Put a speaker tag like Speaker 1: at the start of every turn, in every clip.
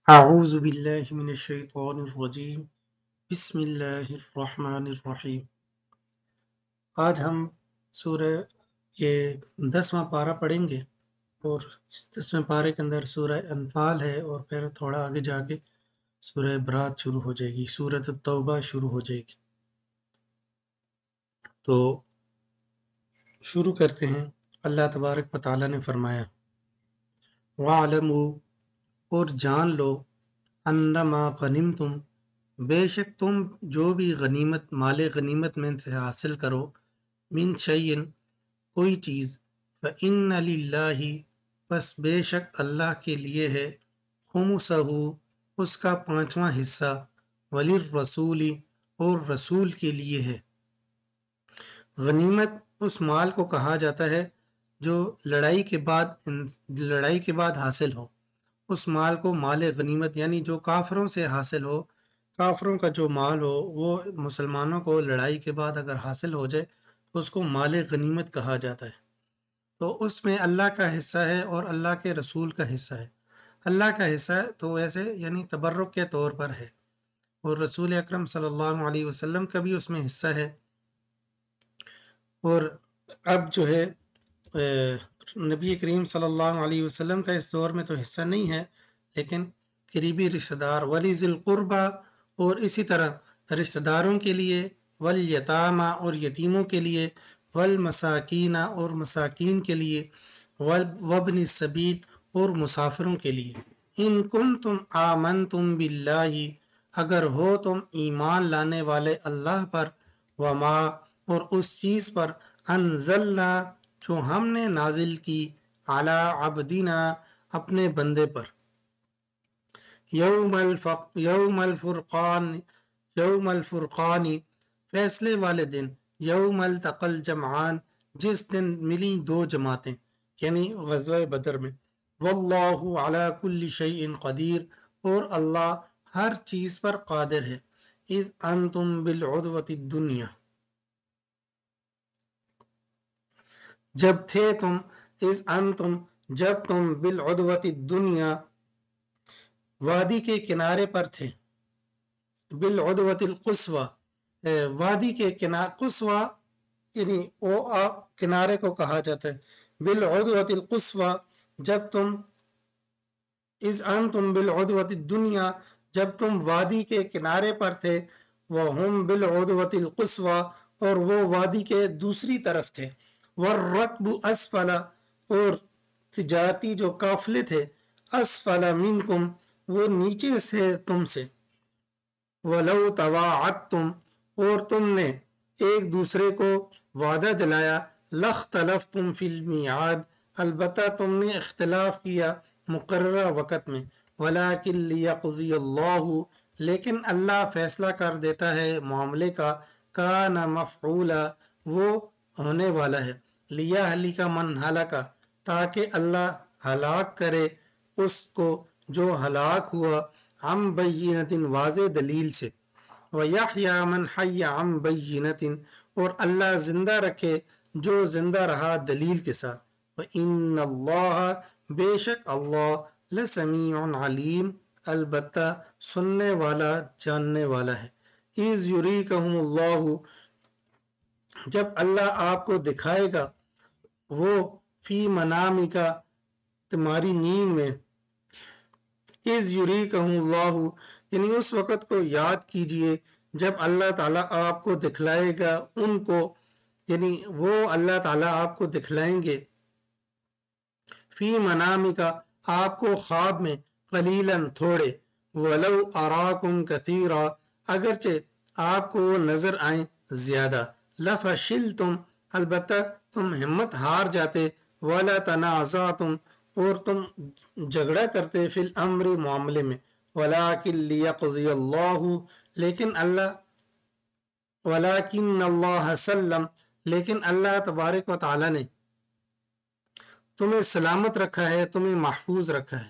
Speaker 1: اعوذ باللہ من الشیطان الرجیم بسم اللہ الرحمن الرحیم۔ آج ہم سورہ یہ 10واں پارہ پڑھیں گے، اور 10ویں پارے کے اندر سورہ انفال ہے، اور پھر تھوڑا آگے جا کے سورہ برات شروع ہو جائے گی، سورۃ التوبہ شروع ہو جائے گی۔ تو شروع کرتے ہیں۔ اللہ تبارک و تعالیٰ نے فرمایا وَاعْلَمُوا، اور جان لو، انما غنمتم، بے شک تم جو بھی غنیمت مال غنیمت میں سے حاصل کرو، من شیئن کوئی چیز، فإن للہ، پس بے شک اللہ کے لیے ہے، خمسہ، اس کا 5واں حصہ، وللرسول، اور رسول کے لیے ہے۔ غنیمت اس مال کو کہا جاتا ہے جو لڑائی کے بعد حاصل ہو۔ اس مال کو مال غنیمت، یعنی جو کافروں سے حاصل ہو، کافروں کا جو مال ہو وہ مسلمانوں کو لڑائی کے بعد اگر حاصل ہو جائے تو اس کو مال غنیمت کہا جاتا ہے۔ تو اس میں اللہ کا حصہ ہے اور اللہ کے رسول کا حصہ ہے۔ اللہ کا حصہ ہے تو ایسے یعنی تبرک کے طور پر ہے، اور رسول اکرم صلی اللہ علیہ وسلم کا بھی اس میں حصہ ہے۔ اور اب جو ہے نبی کریم صلی اللہ علیہ وسلم کا اس دور میں تو حصہ نہیں ہے، لیکن قریبی رشتہ دار ولی ذی القربہ، اور اسی طرح رشتہ داروں کے لیے، والیتامى، اور یتیموں کے لیے، والمساکین، اور مساکین کے لیے، وابن السبیل، اور مسافروں کے لیے۔ ان کنتم آمنتم باللہ، اگر ہو تم ایمان لانے والے اللہ پر، وما، اور اس چیز پر، انزلنا، جو ہم نے نازل کی، علی عبدنا، اپنے بندے پر، یوم الفرقان، فیصلے والے دن، یوم التقى الجمعان، جس دن ملی دو جماعتیں، یعنی غزوہ بدر میں، واللہ علی کل شیء قدیر، اور اللہ ہر چیز پر قادر ہے۔ اذ انتم بالعدوۃ الدنیا، جب تھے تم، اذ انتم، جب تم، بالعدوۃ الدنیا، وادی کے کنارے پر تھے، بالعدوۃ القصوی، وادی کے قصوی یعنی کنارے کو کہا جاتا ہے، بالعدوۃ القصوی، جب تم، اذ انتم بالعدوۃ الدنیا، جب تم وادی کے کنارے پر تھے، وہم بالعدوۃ القصوی، اور وہ وادی کے دوسری طرف تھے، والرکب اسفل، اور تجارتی جو قافلے تھے، اسفل منکم، وہ نیچے سے تم سے، ولو تواعدتم، اور تم نے ایک دوسرے کو وعدہ دلایا، لاختلفتم فی المیعاد، البتہ تم نے اختلاف کیا مقررہ وقت میں، ولکن لیقضی اللہ، لیکن اللہ فیصلہ کر دیتا ہے معاملے کا، کان مفعولا، وہ ہونے والا ہے، لیہلک من ہلک، تاکہ اللہ ہلاک کرے اس کو جو ہلاک ہوا، عن بینۃ، واضح دلیل سے، وَيَحْيَى مَنْ حَيَّ عَن بَيِّنَةٍ، اور اللہ زندہ رکھے جو زندہ رہا دلیل کے ساتھ، وَإِنَّ اللَّهَ، بے شک اللہ، لَسَمِيعٌ عَلِيمٌ، البتہ سننے والا جاننے والا ہے۔ اِذْ يُرِيكَهُمُ اللَّهُ، جب اللہ آپ کو دکھائے گا وہ، فی منامک، تمہاری نیند میں، اِذْ يُرِيكَهُمُ اللَّهُ، یعنی اس وقت کو یاد کیجئے جب اللہ تعالیٰ آپ کو دکھلائے گا ان کو، یعنی وہ اللہ تعالیٰ آپ کو دکھلائیں گے، فی منامک، آپ کو خواب میں، قلیلاً تھوڑے، ولو اراکم کثیرا، اگرچہ آپ کو وہ نظر آئیں زیادہ، لفشلتم، البتہ تم ہمت ہار جاتے، ولا تنازعتم، اور تم جھگڑا کرتے، فی الامر، معاملے میں، ولکن لیقضی اللہ، لیکن اللہ سلم، لیکن اللہ تبارک و تعالی نے تمہیں سلامت رکھا ہے، تمہیں محفوظ رکھا ہے،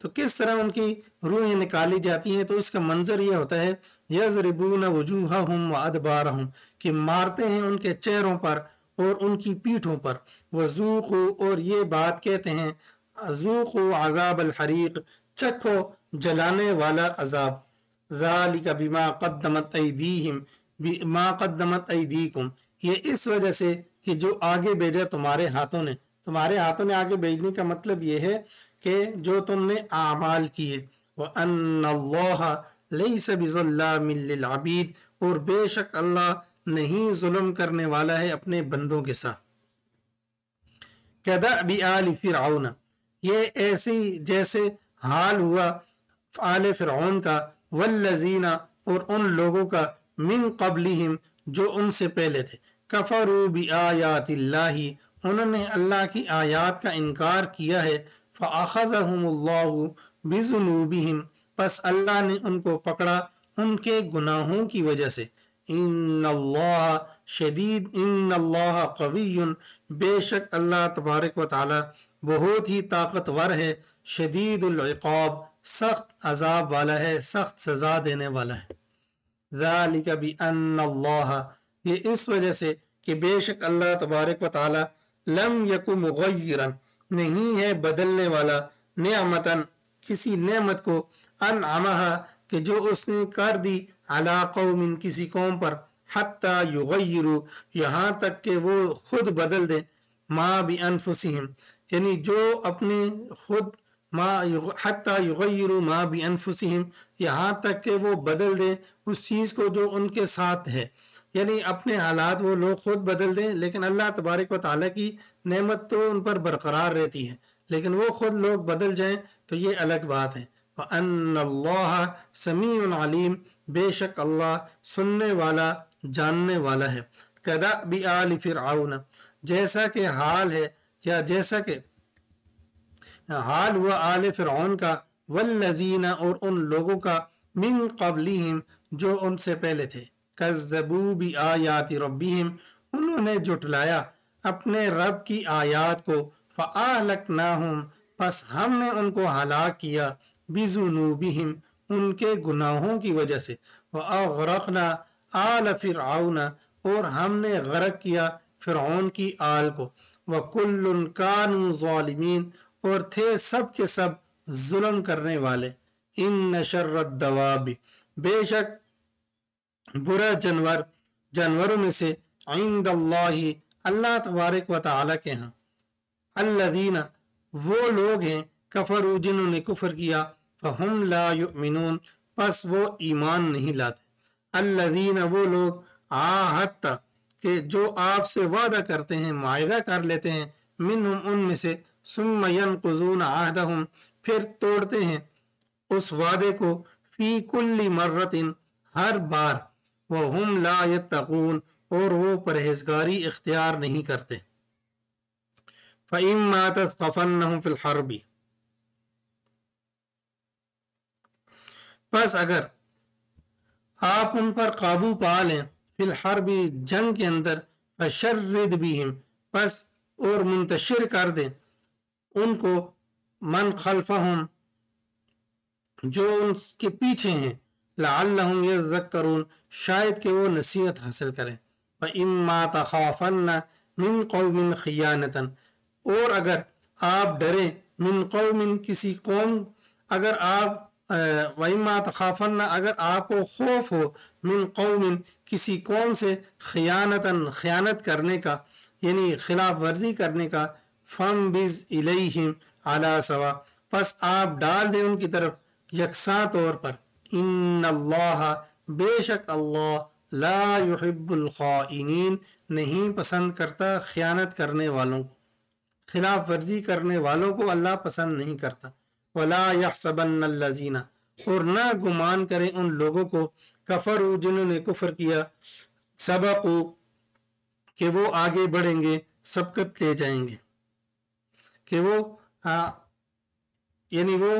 Speaker 1: تو کس طرح ان کی روحیں نکالی جاتی ہیں؟ تو اس کا منظر یہ ہوتا ہے یضربون وجوہہم وادبارہم کہ مارتے ہیں ان کے چہروں پر اور ان کی پیٹھوں پر، وذوقوا اور یہ بات کہتے ہیں ذوقوا عذاب الحریق چکھو جلانے والا عذاب، ذالک بما قدمت ایدیہم بما قدمت ایدیکم یہ اس وجہ سے کہ جو آگے بھیجا تمہارے ہاتھوں نے، تمہارے ہاتھوں نے آگے بھیجنے کا مطلب یہ ہے کہ جو تم نے اعمال کیے، وَأَنَّ اللَّهَ لَيْسَ بِظَلَّامٍ لِّلْعَبِيدِ اور بے شک اللہ نہیں ظلم کرنے والا ہے اپنے بندوں کے ساتھ۔ كَدَأْبِ آلِ فِرْعَوْنَ یہ ایسی جیسے حال ہوا آل فرعون کا، والذین اور ان لوگوں کا، من قبلہم جو ان سے پہلے تھے، کفروا بآیات اللہ انہوں نے اللہ کی آیات کا انکار کیا ہے، فأخذہم اللہ بذنوبہم پس اللہ نے ان کو پکڑا ان کے گناہوں کی وجہ سے، ان اللہ شدید ان اللہ قوی بے شک اللہ تبارک و تعالی بہت ہی طاقتور ہے، شدید العقاب سخت عذاب والا ہے، سخت سزا دینے والا ہے۔ ذالک بأن اللہ یہ اس وجہ سے کہ بے شک اللہ تبارک و تعالی لم یک مغیرا نہیں ہے بدلنے والا، نعمتن کسی نعمت کو، انعمہا کہ جو اس نے کر دی، علی قوم کسی قوم پر، حتی یغیروا یہاں تک کہ وہ خود بدل دیں، ما بانفسہم یعنی جو اپنے خود حتی یغیروا ما بانفسہم یہاں تک کہ وہ بدل دیں اس چیز کو جو ان کے ساتھ ہے، یعنی اپنے حالات وہ لوگ خود بدل دیں، لیکن اللہ تبارک و تعالیٰ کی نعمت تو ان پر برقرار رہتی ہے، لیکن وہ خود لوگ بدل جائیں تو یہ الگ بات ہے۔ وَأَنَّ اللَّهَ سَمِيعٌ عَلِيمٌ بے شک اللہ سننے والا جاننے والا ہے۔ كَدَأْبِ آلِ فِرْعَوْنَ جیسا کہ حال ہے یا جیسا کہ حال ہوا آل فرعون کا، والذین اور ان لوگوں کا، من قبلہم جو ان سے پہلے تھے، کذبوا بآیات ربہم انہوں نے جھٹلایا اپنے رب کی آیات کو، فأہلکناہم پس ہم نے ان کو ہلاک کیا، بذنوبہم ان کے گناہوں کی وجہ سے، وأغرقنا آل فرعون اور ہم نے غرق کیا فرعون کی آل کو، وکل کانوا ظالمین اور تھے سب کے سب ظلم کرنے والے، ان شر الدواب بے شک برا جانوروں میں سے، عند اللہ اللہ تبارک و تعالی کے ہاں، الذین وہ لوگ ہیں، کفروا جنہوں نے کفر کیا، فہم لا یؤمنون پس وہ ایمان نہیں لاتے، الذین وہ لوگ عاہدت کہ جو آپ سے وعدہ کرتے ہیں، معاہدہ کر لیتے ہیں، منہم ان میں سے، ثم ینقضون عہدہم پھر توڑتے ہیں اس وعدے کو، فی کل مرۃ ہر بار، وہم لا یتقون اور وہ پرہیزگاری اختیار نہیں کرتے۔ فإما تثقفنہم فی الحرب پس اگر آپ ان پر قابو پا لیں، فی الحرب جنگ کے اندر، فشرد بہم پس اور منتشر کر دیں ان کو، من خلفہم جو ان کے پیچھے ہیں، لعلہم یذکرون شاید کہ وہ نصیحت حاصل کریں۔ فإما تخافن من قوم خیانة اور اگر آپ ڈریں، من قوم کسی قوم، اگر آپ وَإِمَّا تَخَافَنَّ اگر آپ کو خوف ہو، من قوم کسی قوم سے، خیانتاً خیانت کرنے کا یعنی خلاف ورزی کرنے کا، فَانبِذْ إِلَيْهِمْ عَلَى سَوَاءٍ پس آپ ڈال دیں ان کی طرف یکساں طور پر، ان اللہ بے شک اللہ، لا يحب الخائنین نہیں پسند کرتا خیانت کرنے والوں کو، خلاف ورزی کرنے والوں کو اللہ پسند نہیں کرتا۔ وَلَا يَحْسَبَنَّ الَّذِينَ اور نہ گمان کریں ان لوگوں کو، کفروا جنہوں نے کفر کیا، سبقوا کہ وہ آگے بڑھیں گے، سبقت لے جائیں گے، کہ وہ یعنی وہ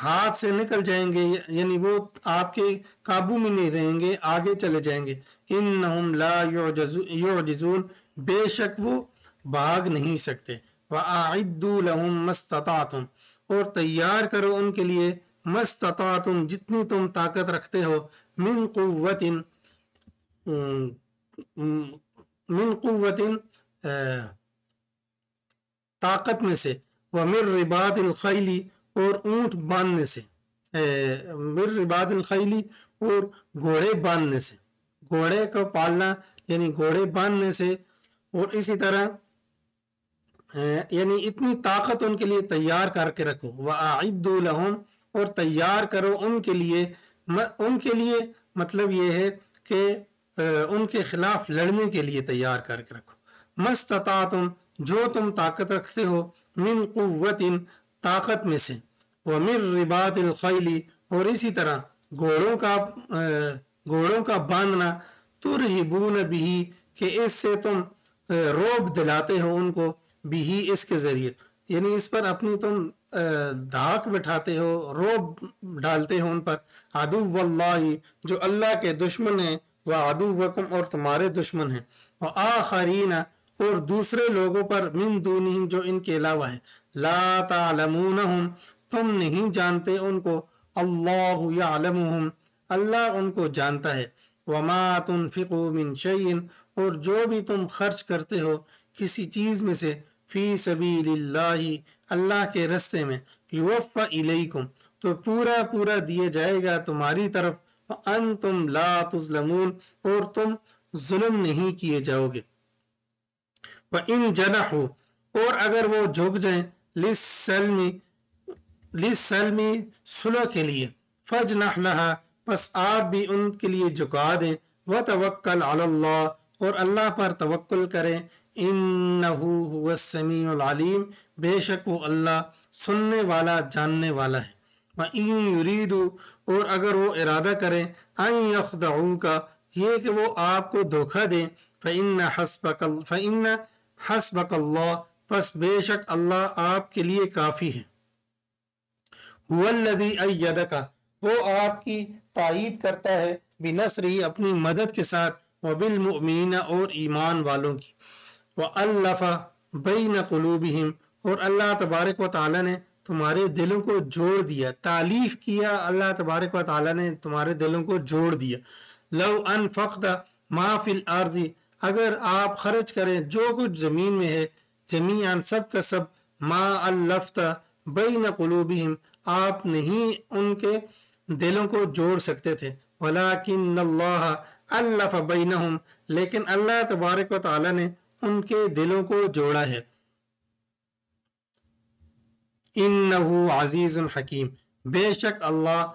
Speaker 1: ہاتھ سے نکل جائیں گے، یعنی وہ آپ کے قابو میں نہیں رہیں گے، آگے چلے جائیں گے۔ انہم لا یعجزون بے شک وہ بھاگ نہیں سکتے۔ وَأَعِدُّوا لَهُم مَّا اسْتَطَعْتُمْ اور تیار کرو ان کے لیے مستطاعتم جتنی تم طاقت رکھتے ہو من قوت من قوت طاقت میں سے ومن رباط الخیل اور اونٹ باندھنے سے من رباط الخیل اور گھوڑے باندھنے سے گھوڑے کو پالنا یعنی گھوڑے باندھنے سے اور اسی طرح یعنی اتنی طاقت ان کے لیے تیار کر کے رکھو وَأَعِدُّوا لَهُمْ اور تیار کرو ان کے لیے مطلب یہ ہے کہ ان کے خلاف لڑنے کے لیے تیار کر کے رکھو مستطاعتم جو تم طاقت رکھتے ہو من قوت طاقت میں سے ومن رباط الخیل اور اسی طرح گھوڑوں کا باندھنا ترہبون بہ کہ اس سے تم روب دلاتے ہو ان کو بھی اس کے ذریعے یعنی اس پر اپنی تم دھاک بٹھاتے ہو روب ڈالتے ہو ان پر عدو واللہ جو اللہ کے دشمن ہیں وعدوکم اور تمہارے دشمن ہیں وآخرین اور دوسرے لوگوں پر من دونہم جو ان کے علاوہ ہیں لا تعلمونہم تم نہیں جانتے ان کو اللہ یعلمہم اللہ ان کو جانتا ہے وما تنفقوا من شیء اور جو بھی تم خرچ کرتے ہو کسی چیز میں سے فی سبیل اللہ اللہ کے رستے میں یوفی الیکم تو پورا دیے جائے گا تمہاری طرف وانتم لا تظلمون اور تم ظلم نہیں کیے جاؤ گے وَإِن جَنَحُوا اور اگر وہ جھک جائیں لِلسَّلْمِ صلح کے لیے فَاجْنَحْ لَهَا پس آپ بھی ان کے لیے جھکا دیں وَتَوَكَّلْ عَلَى اللَّهِ اور اللہ پر توکل کریں اِنَّهُ هُوَ السَّمِيعُ الْعَلِيمُ بے شک وہ اللہ سننے والا جاننے والا ہے وَإِن يُرِيدُوا اور اگر وہ ارادہ کریں أَن يَخْدَعُوكَ یہ کہ وہ آپ کو دھوکہ دیں فَإِنَّ حسبک اللہ پس بے شک اللہ آپ کے لیے کافی ہے هو الذی ایدک وہ آپ کی تائید کرتا ہے بنصرہ اپنی مدد کے ساتھ وبالمؤمنین اور ایمان والوں کی وَأَلَّفَ بین قلوبہم اور اللہ تبارک و تعالی نے تمہارے دلوں کو جوڑ دیا تالیف کیا اللہ تبارک و تعالی نے تمہارے دلوں کو جوڑ دیا لو انفقت ما فی الارض اگر آپ خرچ کریں جو کچھ زمین میں ہے جمیعاً سب کا سب ما الفت بین قلوبہم آپ نہیں ان کے دلوں کو جوڑ سکتے تھے ولیکن اللہ الف بینہم لیکن اللہ تبارک و تعالی نے ان کے دلوں کو جوڑا ہے انہ عزیز حکیم بے شک اللہ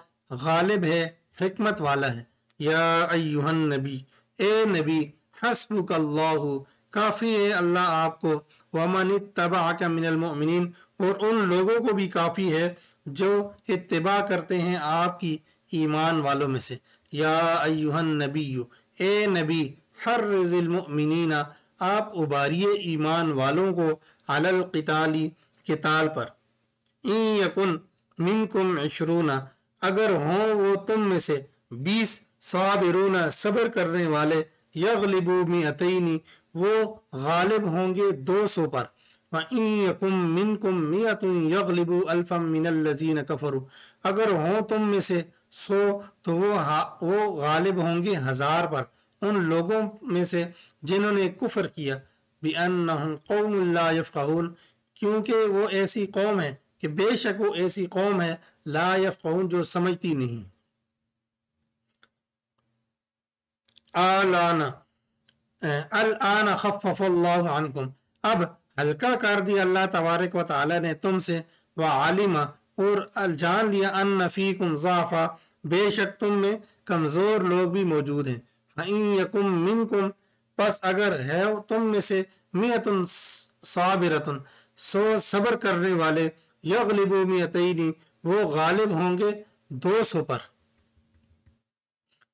Speaker 1: غالب ہے حکمت والا ہے یا ایہا النبی اے نبی حسبک اللہ کافی ہے اللہ آپ کو ومن اتبعک من المؤمنین اور ان لوگوں کو بھی کافی ہے جو اتباع کرتے ہیں آپ کی ایمان والوں میں سے یا ایہا النبی اے نبی حرز المؤمنین آپ اباریے ایمان والوں کو علی القتال قتال پر ان یکن منکم 20 اگر ہوں وہ تم میں سے 20 صابرون صبر کرنے والے یغلبوا 200 وہ غالب ہوں گے 200 پر وَإِن يَكُن مِّنكُم 100 يَغْلِبُوا أَلْفًا مِّنَ الَّذِينَ كَفَرُوا اگر ہوں تم میں سے 100 تو وہ غالب ہوں گے 1000 پر ان لوگوں میں سے جنہوں نے کفر کیا بِأَنَّهُمْ قَوْمٌ لَا يَفْقَهُونَ کیونکہ وہ ایسی قوم ہے کہ بے شک وہ ایسی قوم ہے لا يفقهون جو سمجھتی نہیں الآن خفف اللہ عنکم اب ہلکا کر دیا اللہ تبارک و تعالی نے تم سے وعالم اور جان لیا ان فیکم ضعفا بے شک تم میں کمزور لوگ بھی موجود ہیں فَإِن یکم منکم پس اگر ہے تم میں سے 100 صابرۃ 100 صبر کرنے والے یغلبوا 200 وہ غالب ہوں گے 200 پر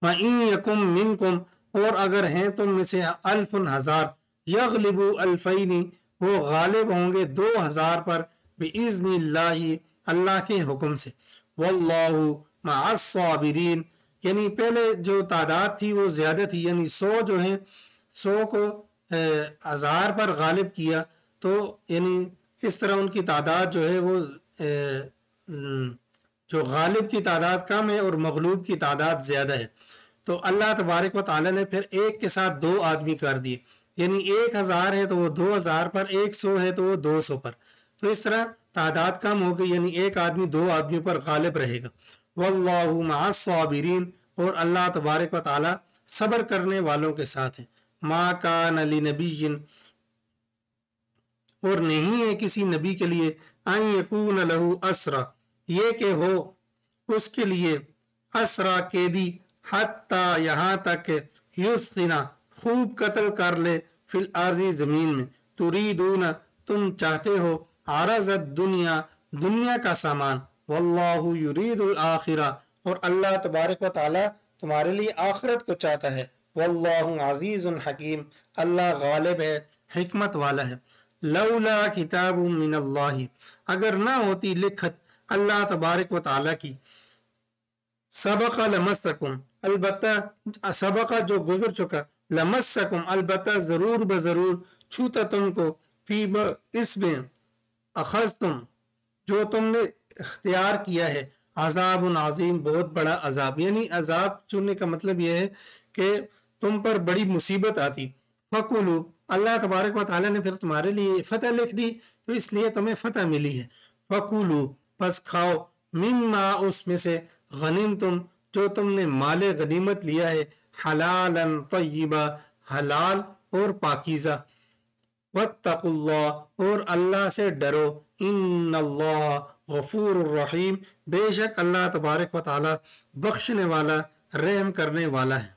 Speaker 1: وَإِن یکم منکم اور اگر ہیں تم میں سے 1000 یغلبوا 2000 وہ غالب ہوں گے 2000 پر بِإِذْنِ اللہ اللہ کے حکم سے واللہ مع الصابرین یعنی پہلے جو تعداد تھی وہ زیادہ تھی یعنی 100 جو ہیں 100 کو 1000 پر غالب کیا تو یعنی اس طرح ان کی تعداد جو ہے وہ جو غالب کی تعداد کم ہے اور مغلوب کی تعداد زیادہ ہے، تو اللہ تبارک و تعالیٰ نے پھر ایک کے ساتھ 2 آدمی کر دیے، یعنی 1000 ہے تو وہ 2000 پر، 100 ہے تو وہ 200 پر، تو اس طرح تعداد کم ہو گئی، یعنی ایک آدمی 2 آدمیوں پر غالب رہے گا۔ واللہ مع الصابرین، اور اللہ تبارک و تعالیٰ صبر کرنے والوں کے ساتھ ہے۔ ما کان لنبی، اور نہیں ہے کسی نبی کے لیے، ان یکون لہ اسرا، یہ کہ ہو اس کے لیے اسرا قیدی، حتی یہاں تک یسخنا خوب قتل کر لے، فی الارض زمین میں، تریدون تم چاہتے ہو، عرض الدنیا دنیا کا سامان، واللہ یرید الآخرہ، اور اللہ تبارک و تعالی تمہارے لیے آخرت کو چاہتا ہے، واللہ عزیز حکیم، اللہ غالب ہے، حکمت والا ہے۔ لولا کتاب من اللہ، اگر نہ ہوتی لکھت اللہ تبارک و تعالی کی، سبق لمسکم، البتہ سبق جو گزر چکا، لمسکم البتہ ضرور بضرور چھوتا تم کو، فی اس میں اخذتم جو تم نے اختیار کیا ہے، عذاب عظیم بہت بڑا عذاب، یعنی عذاب چننے کا مطلب یہ ہے کہ تم پر بڑی مصیبت آتی۔ فَقُلُوا، اللہ تبارک و تعالیٰ نے پھر تمہارے لیے فتح لکھ دی تو اس لیے تمہیں فتح ملی ہے۔ فَقُلُوا، پس کھاؤ، مما اس میں سے، غنیمتم جو تم نے مال غنیمت لیا ہے، حلالا طیبا حلال اور پاکیزہ، واتقوا اللہ اور اللہ سے ڈرو، ان اللہ غفور الرحیم، بے شک اللہ تبارک و تعالی بخشنے والا رحم کرنے والا ہے۔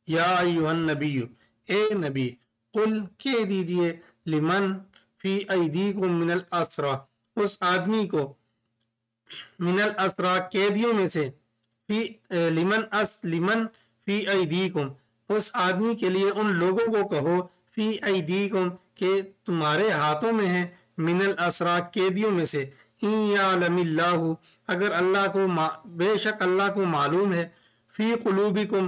Speaker 1: یا ایھا النبی، اے نبی، قل کہہ دیجئے، لمن فی ایدیکم من الاسرى، اس آدمی کو، من الاسرى قیدیوں میں سے، لمن فی ایدیکم اس آدمی کے لیے، ان لوگوں کو کہو، فی ایدیکم کہ تمہارے ہاتھوں میں ہے، من الاسرى قیدیوں میں سے، ان یعلم اللہ اگر اللہ کو بے شک اللہ کو معلوم ہے، فی قلوبکم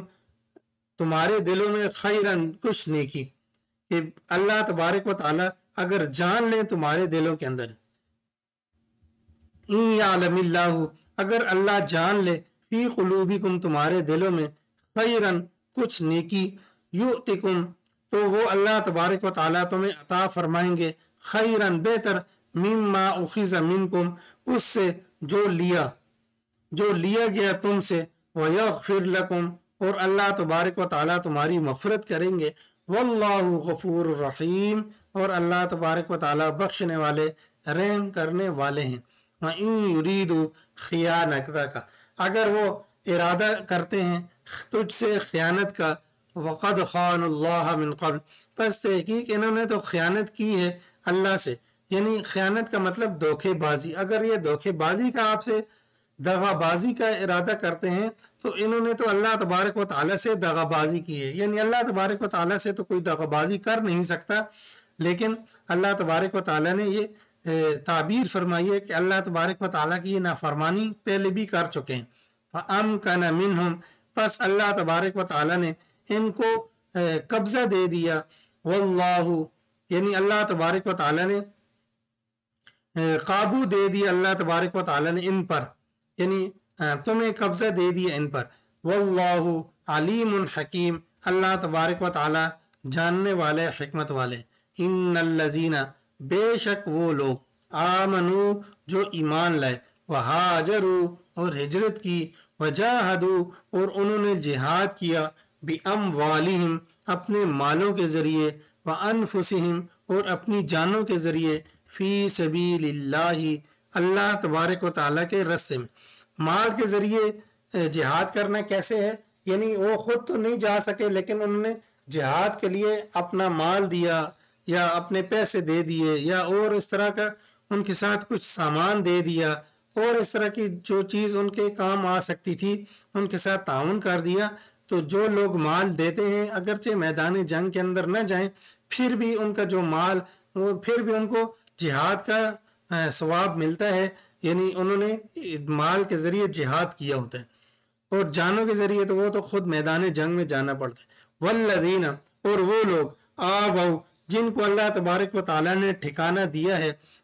Speaker 1: تمہارے دلوں میں، خیرن کچھ نیکی، کہ اللہ تبارک و تعالی اگر جان لیں تمہارے دلوں کے اندر، ان یعلم اللہ اگر اللہ جان لے، فی قلوبکم تمہارے دلوں میں، خیرن کچھ نیکی، یؤتکم تو وہ اللہ تبارک و تعالیٰ تمہیں عطا فرمائیں گے، خیرن بہتر، مما اخذ منکم اس سے جو لیا گیا تم سے، ویغفر لکم اور اللہ تبارک و تعالیٰ تمہاری مغفرت کریں گے، واللہ غفور الرحیم اور اللہ تبارک و تعالیٰ بخشنے والے رحم کرنے والے ہیں۔ وَإِن يُرِيدُوا خِيَانَتَكَ اگر وہ ارادہ کرتے ہیں تجھ سے خیانت کا، وقد خان اللہ من قبل پس تحقیق انہوں نے تو خیانت کی ہے اللہ سے، یعنی خیانت کا مطلب دھوکے بازی، اگر یہ دھوکے بازی کا آپ سے دغا بازی کا ارادہ کرتے ہیں تو انہوں نے تو اللہ تبارک و تعالیٰ سے دغا بازی کی ہے، یعنی اللہ تبارک و تعالیٰ سے تو کوئی دغا بازی کر نہیں سکتا، لیکن اللہ تبارک و تعالیٰ نے یہ تعبیر فرمائی ہے کہ اللہ تبارک و تعالیٰ کی یہ نافرمانی پہلے بھی کر چکے ہیں۔ فَأَمْكَنَ مِنْهُمْ پس اللہ تبارک و تعالیٰ نے ان کو قبضہ دے دیا، واللہ یعنی اللہ تبارک و تعالیٰ نے قابو دے دیا، اللہ تبارک و تعالیٰ نے ان پر، یعنی تمہیں قبضہ دے دیا ان پر، واللہ علیم حکیم اللہ تبارک و تعالیٰ جاننے والے حکمت والے۔ ان الذین بے شک وہ لوگ، آمنو جو ایمان لائے، وہاجروا اور ہجرت کی، وجاہدوا اور انہوں نے جہاد کیا، باموالہم اپنے مالوں کے ذریعے، وانفسہم اور اپنی جانوں کے ذریعے، فی سبیل اللہ اللہ تبارک و تعالیٰ کے راستے میں۔ مال کے ذریعے جہاد کرنا کیسے ہے، یعنی وہ خود تو نہیں جا سکے لیکن انہوں نے جہاد کے لیے اپنا مال دیا یا اپنے پیسے دے دیے، یا اور اس طرح کا ان کے ساتھ کچھ سامان دے دیا، اور اس طرح کی جو چیز ان کے کام آ سکتی تھی ان کے ساتھ تعاون کر دیا۔ تو جو لوگ مال دیتے ہیں اگرچہ میدان جنگ کے اندر نہ جائیں پھر بھی ان کا جو مال، پھر بھی ان کو جہاد کا ثواب ملتا ہے، یعنی انہوں نے مال کے ذریعے جہاد کیا ہوتا ہے، اور جانوں کے ذریعے تو وہ تو خود میدان جنگ میں جانا پڑتا ہے۔ والذین اور وہ لوگ، آووا جن کو اللہ تبارک و تعالیٰ نے ٹھکانہ دیا ہے،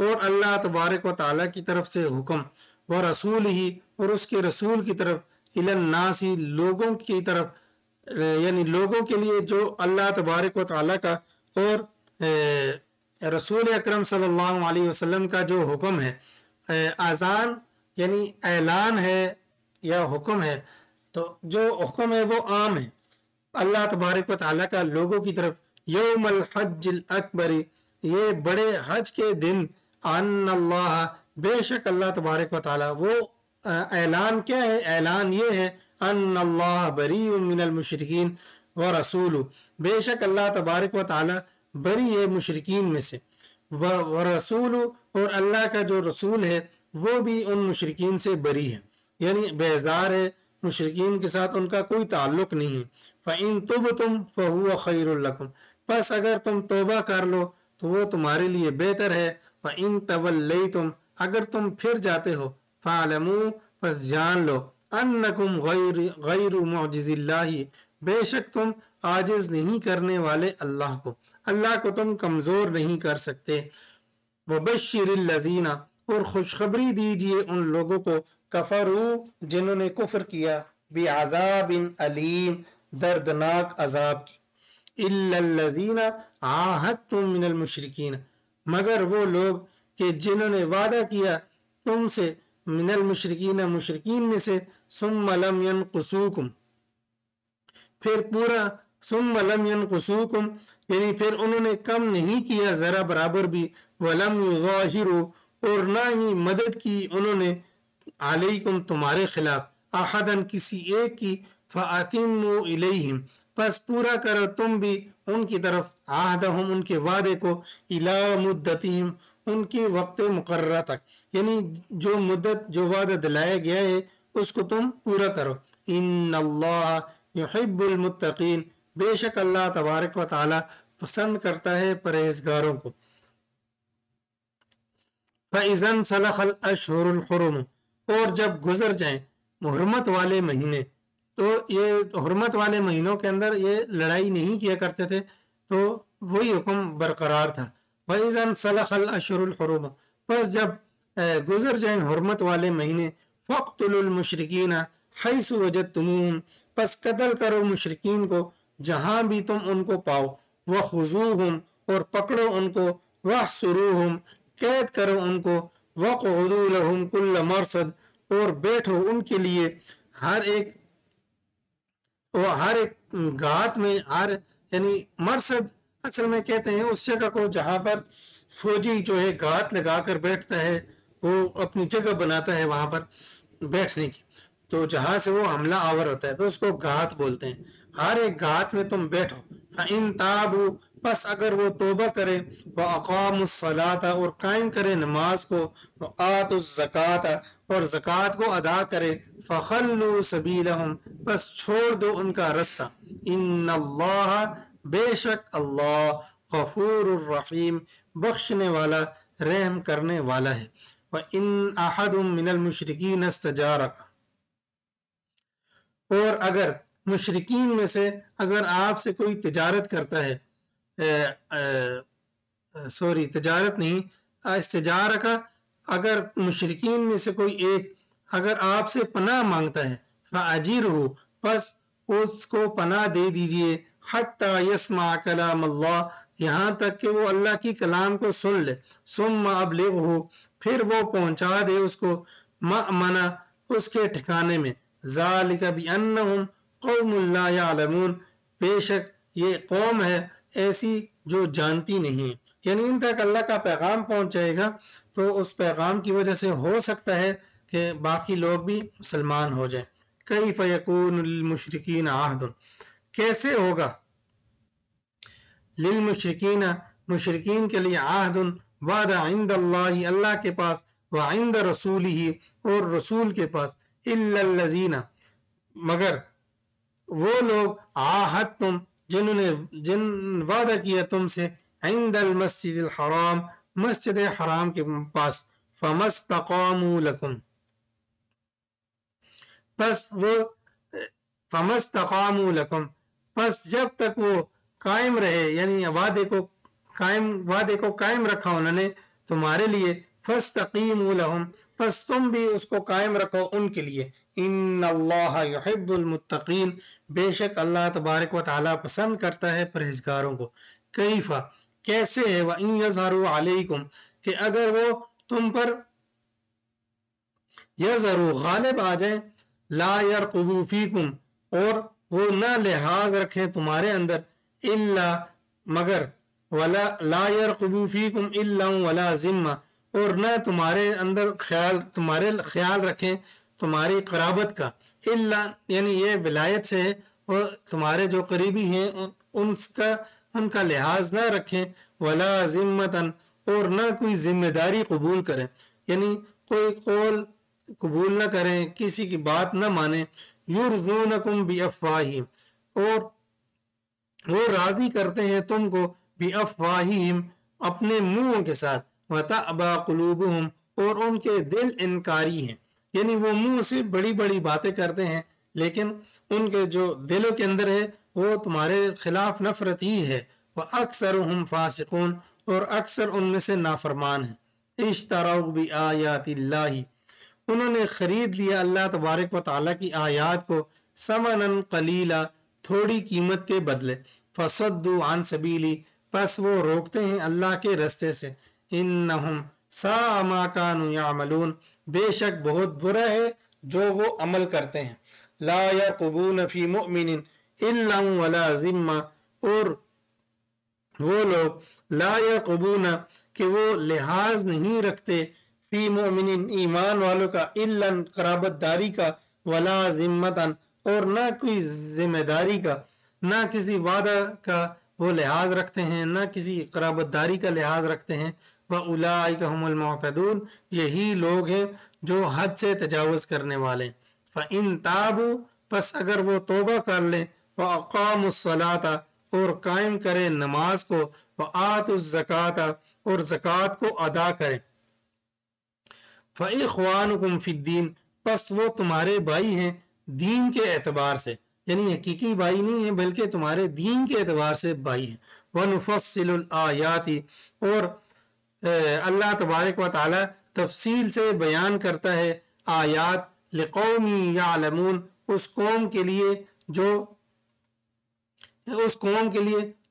Speaker 1: اور اللہ تبارک و تعالیٰ کی طرف سے حکم، و رسول ہی اور اس کے رسول کی طرف، الی الناس لوگوں کی طرف، یعنی لوگوں کے لیے جو اللہ تبارک و تعالیٰ کا اور رسول اکرم صلی اللہ علیہ وسلم کا جو حکم ہے، اذان یعنی اعلان ہے یا حکم ہے، تو جو حکم ہے وہ عام ہے اللہ تبارک و تعالیٰ کا لوگوں کی طرف، یوم الحج الاکبر، یہ بڑے حج کے دن، ان اللہ، بے شک اللہ تبارک و تعالیٰ، وہ اعلان کیا ہے؟ اعلان یہ ہے ان اللہ بریء من المشرکین ورسول، بے شک اللہ تبارک و تعالیٰ بری ہے مشرکین میں سے، ورسول، اور اللہ کا جو رسول ہے وہ بھی ان مشرکین سے بری ہے، یعنی بیزار ہے، مشرکین کے ساتھ ان کا کوئی تعلق نہیں ہے۔ فَإِن تُبْتُمْ فَهُوَ خَيْرٌ لَكُمْ، پس اگر تم توبہ کر لو تو وہ تمہارے لیے بہتر ہے۔ وَإِن تَوَلَّيْتُمْ، اگر تم پھر جاتے ہو، فَاعْلَمُوا، پس جان لو، أَنَّكُمْ غَيْرُ مُعْجِزِ اللَّهِ، بے شک تم عاجز نہیں کرنے والے اللہ کو، اللہ کو تم کمزور نہیں کر سکتے۔ وَبَشِّرِ الَّذِينَ، اور خوشخبری دیجئے ان لوگوں کو، کفروا، جنہوں نے کفر کیا، بعذاب علیم، دردناک عذاب کی، الا الذین عاہدتم من المشرکین، مگر وہ لوگ کہ جنہوں نے وعدہ کیا تم سے، من المشرکین، مشرکین میں سے، ثم لم ینقصوکم، پھر پورا، ثم لم ینقصوکم، یعنی پھر انہوں نے کم نہیں کیا ذرا برابر بھی، ولم یظاہروا، اور نہ ہی مدد کی انہوں نے، علیکم تمہارے خلاف، احدن کسی ایک کی، فَأَتِمُّوا إِلَيْهِمْ، پس پورا کرو تم بھی ان کی طرف، عہدہم، ان کے وعدے کو، إِلَى مُدَّتِهِمْ، ان کے وقت مقررہ تک، یعنی جو مدت، جو وعدہ دلایا گیا ہے اس کو تم پورا کرو۔ ان اللہ یحب المتقین، بے شک اللہ تبارک و تعالی پسند کرتا ہے پرہیزگاروں کو۔ فَإِذَا انْسَلَخَ الْأَشْهُرُ الْحُرُمُ، اور جب گزر جائیں حرمت والے مہینے، تو یہ حرمت والے مہینوں کے اندر یہ لڑائی نہیں کیا کرتے تھے، تو وہی حکم برقرار تھا۔ وَإِذَا انْسَلَخَ الْأَشْهُرُ الْحُرُمُ، پس جب گزر جائیں حرمت والے مہینے، فَاقْتُلُوا الْمُشْرِكِينَ حَيْثُ وَجَدْتُمُوهُمْ، پس قتل کرو مشرکین کو جہاں بھی تم ان کو پاؤ، وَخُذُوهُمْ، اور پکڑو ان کو، وَاحْصُرُوهُمْ، قید کرو ان کو، وَاقْعُدُوا لَهُمْ كُلَّ مَرْصَدٍ، اور بیٹھو ان کے لیے ہر ایک گھات میں، یعنی مرصد اصل میں کہتے ہیں اس جگہ کو جہاں پر فوجی جو ہے گھات لگا کر بیٹھتا ہے، وہ اپنی جگہ بناتا ہے وہاں پر بیٹھنے کی، تو جہاں سے وہ حملہ آور ہوتا ہے تو اس کو گھات بولتے ہیں، ہر ایک گھات میں تم بیٹھو۔ فَإِن تَابُوا، پس اگر وہ توبہ کرے، وَأَقَامُوا الصَّلَاةَ، اور قائم کرے نماز کو، وَآتُوا الزَّكَاةَ، اور زکوٰۃ کو ادا کرے، فَخَلُّوا سَبِيلَهُمْ، بس چھوڑ دو ان کا رستہ، ان اللہ، بے شک اللہ، غفور الرحیم، بخشنے والا، رحم کرنے والا ہے۔ وَإِنْ أَحَدٌ مِّنَ الْمُشْرِكِينَ اسْتَجَارَكَ، اور اگر مشرکین میں سے اگر آپ سے کوئی تجارت کرتا ہے، تجارت نہیں، استجارہ کا، اگر مشرکین میں سے کوئی ایک اگر آپ سے پناہ مانگتا ہے، فَأَجِرْهُ، پس اس کو پناہ دے دیجئے، حَتَّى يَسْمَعَ كَلَامَ اللَّهِ، یہاں تک کہ وہ اللہ کی کلام کو سن لے، ثُمَّ أَبْلِغْهُ، پھر وہ پہنچا دے اس کو، مأمنہ، اس کے ٹھکانے میں، ذَلِكَ بِأَنَّهُمْ قَوْمٌ لَا يَعْلَمُونَ، بے شک یہ قوم ہے ایسی جو جانتی نہیں، یعنی ان تک اللہ کا پیغام پہنچ جائے گا تو اس پیغام کی وجہ سے ہو سکتا ہے کہ باقی لوگ بھی مسلمان ہو جائیں۔ کیف یکون للمشرکین عہد، کیسے ہوگا للمشرکین، مشرکین کے لیے، عہد، وعدہ، عند اللہ، اللہ کے پاس، وعند رسولہ، اور رسول کے پاس، الا الذین، مگر وہ لوگ، عاہدتم، جنہوں نے وعدہ کیا تم سے، عند المسجد الحرام، مسجد حرام کے پاس، فما استقاموا لکم، فما استقاموا لکم، پس جب تک وہ قائم رہے، یعنی وعدے کو قائم رکھا انہوں نے، تمہارے لیے فاستقیموا لہم پس تم بھی اس کو قائم رکھو ان کے لیے ان اللہ یحب المتقین بے شک اللہ تبارک و تعالی پسند کرتا ہے پرہیزگاروں کو کیفا کیسے ہے وَإِن يَظْهَرُوا عَلَيْكُمْ کہ اگر وہ تم پر یظہروا غالب آ جائیں لا يرقبوا فیکم اور وہ نہ لحاظ رکھیں تمہارے اندر الا مگر ولا لا يرقبوا فیکم الا ولا ذمہ اور نہ تمہارے اندر تمہارے خیال رکھیں تمہاری قرابت کا الا یعنی یہ ولایت سے ہے اور تمہارے جو قریبی ہیں ان کا لحاظ نہ رکھیں ولا ذمتن اور نہ کوئی ذمہ داری قبول کریں یعنی کوئی قول قبول نہ کریں کسی کی بات نہ مانیں یرضونکم بافواہہم اور وہ راضی کرتے ہیں تم کو بافواہہم اپنے منہوں کے ساتھ وتأبى قلوبہم اور ان کے دل انکاری ہیں یعنی وہ منہ سے بڑی بڑی باتیں کرتے ہیں لیکن ان کے جو دلوں کے اندر ہے وہ تمہارے خلاف نفرت ہی ہے وَأَكْثَرُهُمْ فَاسِقُونَ اور اکثر ان میں سے نافرمان ہیں اشتروا بآیات اللہ انہوں نے خرید لیا اللہ تبارک و تعالیٰ کی آیات کو ثمنا قلیلا تھوڑی قیمت کے بدلے فصدوا عن سبیلی پس وہ روکتے ہیں اللہ کے رستے سے انہم ساء ما كانوا يعملون بے شک بہت برا ہے جو وہ عمل کرتے ہیں لا يرقبون فی مؤمن الا ولا ذمہ اور وہ لوگ لا يرقبون کہ وہ لحاظ نہیں رکھتے فی مؤمن ایمان والوں کا الا قرابت داری کا ولا ذمتن اور نہ کوئی ذمہ داری کا نہ کسی وعدہ کا وہ لحاظ رکھتے ہیں نہ کسی قرابت داری کا لحاظ رکھتے ہیں وَأُولَٰئِكَ هُمُ الْمُعْتَدُونَ یہی لوگ ہیں جو حد سے تجاوز کرنے والے فَإِن تَابُوا پس اگر وہ توبہ کر لیں وَأَقَامُوا الصَّلَاةَ اور قائم کریں نماز کو وَآتُوا الزَّكَاةَ اور زکوٰۃ کو ادا کریں فَإِخْوَانُكُمْ فِي الدِّينِ پس وہ تمہارے بھائی ہیں دین کے اعتبار سے یعنی حقیقی بھائی نہیں ہیں بلکہ تمہارے دین کے اعتبار سے بھائی ہیں وَنُفَصِّلُ الْآيَاتِ اور اللہ تبارک و تعالی تفصیل سے بیان کرتا ہے آیات لقوم یعلمون اس قوم کے لیے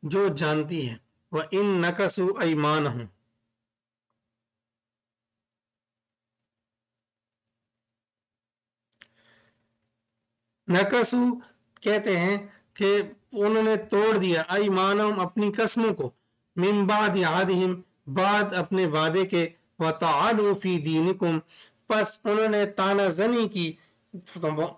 Speaker 1: جو جانتی ہے وَإِن نَكَثُوا أَيْمَانَهُمْ نکسو کہتے ہیں کہ انہوں نے توڑ دیا ایمانہم اپنی قسموں کو من بعد عہدہم بعد اپنے وعدے کے وَطَعَنُوا فِي دِينِكُمْ پس انہوں نے تانہ زنی کی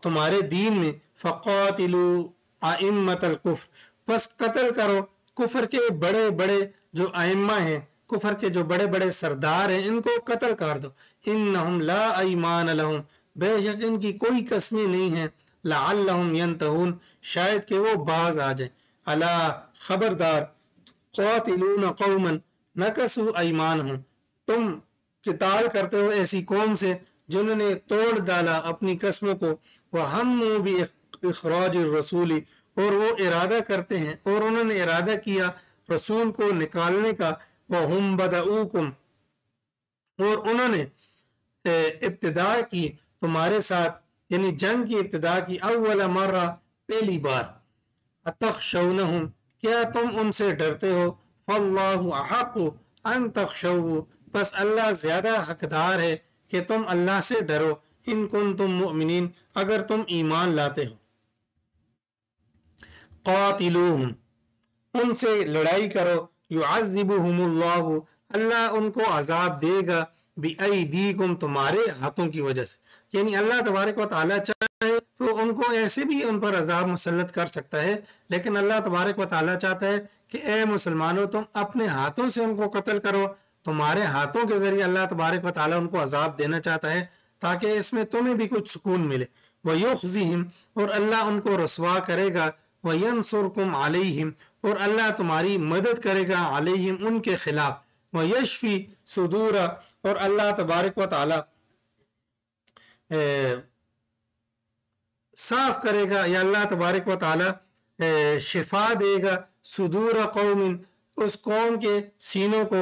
Speaker 1: تمہارے دین میں فَقَاتِلُوا أَئِمَّةَ الْكُفْرِ پس قتل کرو کفر کے بڑے بڑے جو ائمہ ہیں کفر کے جو بڑے بڑے سردار ہیں ان کو قتل کر دو انہم لا ایمان لہم بے شک ان کی کوئی قسمیں نہیں ہیں لعلہم ینتہون شاید کہ وہ باز آ جائیں الا خبردار قاتلون قوما نکسوا ایمانہم تم قتال کرتے ہو ایسی قوم سے جنہوں نے توڑ ڈالا اپنی قسموں کو وہموا باخراج الرسول اور وہ ارادہ کرتے ہیں اور انہوں نے ارادہ کیا رسول کو نکالنے کا وہم بدؤکم اور انہوں نے ابتدا کی تمہارے ساتھ یعنی جنگ کی ابتدا کی اول مرہ پہلی بار اتخشونہم کیا تم ان سے ڈرتے ہو فاللہ احق ان تخشوہ بس اللہ زیادہ حقدار ہے کہ تم اللہ سے ڈرو ان کنتم مؤمنین اگر تم ایمان لاتے ہو قاتلوہم ان سے لڑائی کرو یعذبہم اللہ اللہ ان کو عذاب دے گا بِأَيْدِيكُمْ تمہارے ہاتھوں کی وجہ سے یعنی اللہ تبارک و تعالیٰ چاہے تو ان کو ایسے بھی ان پر عذاب مسلط کر سکتا ہے لیکن اللہ تبارک و تعالیٰ چاہتا ہے کہ اے مسلمانوں تم اپنے ہاتھوں سے ان کو قتل کرو تمہارے ہاتھوں کے ذریعے اللہ تبارک و تعالیٰ ان کو عذاب دینا چاہتا ہے تاکہ اس میں تمہیں بھی کچھ سکون ملے وَيُخْزِهِمْ اور اللہ ان کو رسوا کرے گا وَيَنْصُرْكُمْ عَلَيْهِمْ اور اللہ تمہاری مدد کرے گا علیہم ان کے خلاف وَيَشْفِي صُدُورَ اور اللہ تبارک و تعالی صاف کرے گا یا اللہ تبارک و تعالی شفا دے گا صدور قوم اس قوم کے سینوں کو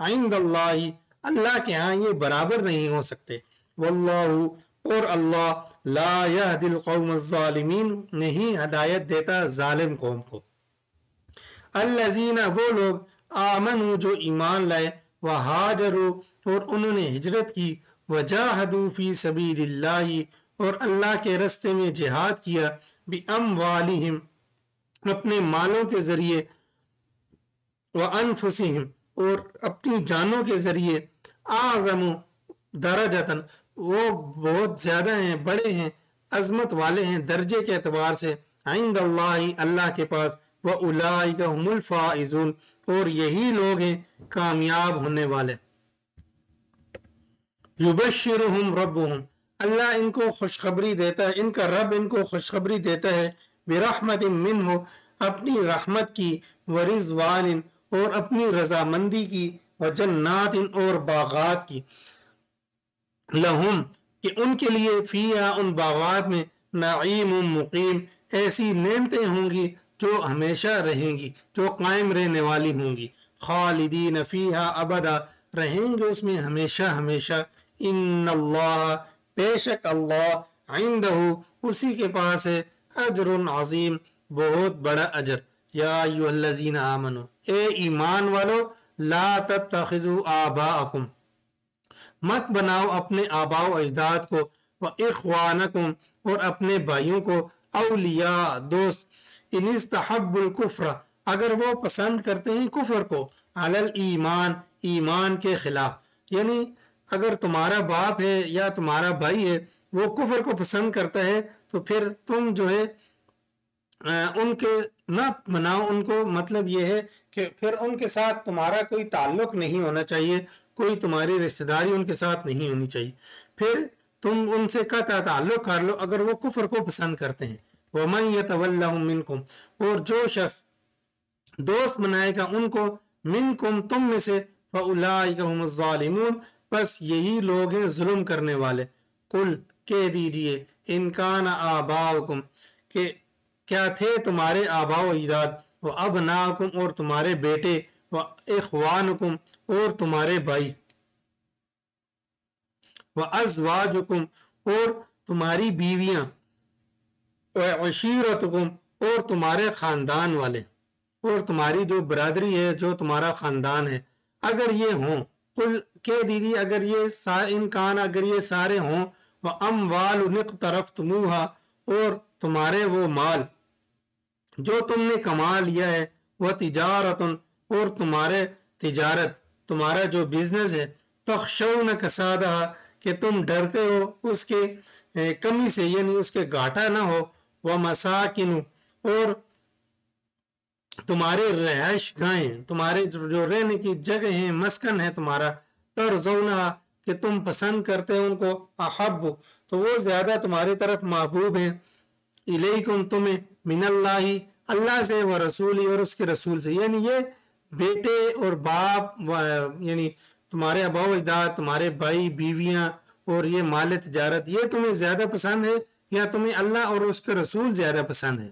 Speaker 1: عند اللہ اللہ کے ہاں یہ برابر نہیں ہو سکتے. واللہ اور اللہ لا یہدی القوم الظالمین نہیں ہدایت دیتا ظالم قوم کو. الذین وہ لوگ آمنوا جو ایمان لائے وہاجروا اور انہوں نے ہجرت کی وجاہدوا فی سبیل اللہ اور اللہ کے رستے میں جہاد کیا باموالہم اپنے مالوں کے ذریعے وانفسہم اور اپنی جانوں کے ذریعے اعظم درجتاً وہ بہت زیادہ ہیں بڑے ہیں عظمت والے ہیں درجے کے اعتبار سے عند اللہ اللہ کے پاس وَأُولَٰئِكَ هُمُ الْفَائِزُونَ اور یہی لوگ ہیں کامیاب ہونے والے. يُبَشِّرُهُمْ رَبُّهُمْ اللہ ان کو خوشخبری دیتا ہے ان کا رب ان کو خوشخبری دیتا ہے بِرَحْمَةٍ مِّنْهُ اپنی رحمت کی وَرِضْوَانٍ اور اپنی رضامندی کی وَجَنَّاتٍ اور باغات کی لَهُمْ کہ ان کے لیے فیہا ان باغات میں نعیم مقیم ایسی نعمتیں ہوں گی جو ہمیشہ رہیں گی جو قائم رہنے والی ہوں گی خالدین فیہا ابدا رہیں گے اس میں ہمیشہ ہمیشہ ان اللہ بے شک اللہ عندہ اسی کے پاس ہے اجر عظیم بہت بڑا اجر. یا ایھا الذین آمنوا اے ایمان والو لا تتخذوا آباءکم مت بناؤ اپنے آباء و اجداد کو واخوانکم اور اپنے بھائیوں کو اولیاء دوست ان استحبوا الکفر اگر وہ پسند کرتے ہیں کفر کو علی الایمان ایمان کے خلاف یعنی اگر تمہارا باپ ہے یا تمہارا بھائی ہے وہ کفر کو پسند کرتا ہے تو پھر تم جو ہے ان کے نہ مناؤ ان کو مطلب یہ ہے کہ پھر ان کے ساتھ تمہارا کوئی تعلق نہیں ہونا چاہیے کوئی تمہاری رشتہ داری ان کے ساتھ نہیں ہونی چاہیے پھر تم ان سے قطع تعلق کر لو اگر وہ کفر کو پسند کرتے ہیں. وَمَن يَتَوَلَّهُم مِّنكُمْ اور جو شخص دوست بنائے گا ان کو منکم تم میں سے فَأُولَٰئِكَ هُمُ الظَّالِمُونَ بس یہی لوگ ہیں ظلم کرنے والے. قل کہہ دیجئے ان کان آباؤکم کہ کیا تھے تمہارے آباء و اجداد و ابناؤکم اور تمہارے بیٹے و اخوانکم اور تمہارے بھائی و ازواجکم اور تمہاری بیویاں وعشیرتکم اور تمہارے خاندان والے اور تمہاری جو برادری ہے جو تمہارا خاندان ہے اگر یہ ہوں قل کہہ دیجیے اگر یہ انکان اگر یہ سارے ہوں واموال اقترفتموها اور تمہارے وہ مال جو تم نے کما لیا ہے وہ تجارت اور تمہارے تجارت تمہارا جو بزنس ہے تخشون کسادہ کہ تم ڈرتے ہو اس کے کمی سے یعنی اس کے گھاٹا نہ ہو ومساکن اور تمہارے رہائش گاہیں تمہارے جو رہنے کی جگہ ہیں مسکن ہے تمہارا ترضونہ کہ تم پسند کرتے ہو ان کو احب تو وہ زیادہ تمہاری طرف محبوب ہیں الیکم تمہیں من اللہ اللہ سے و رسولی اور اس کے رسول سے یعنی یہ بیٹے اور باپ یعنی تمہارے آباء و اجداد تمہارے بھائی بیویاں اور یہ مال تجارت یہ تمہیں زیادہ پسند ہے یا تمہیں اللہ اور اس کے رسول زیادہ پسند ہے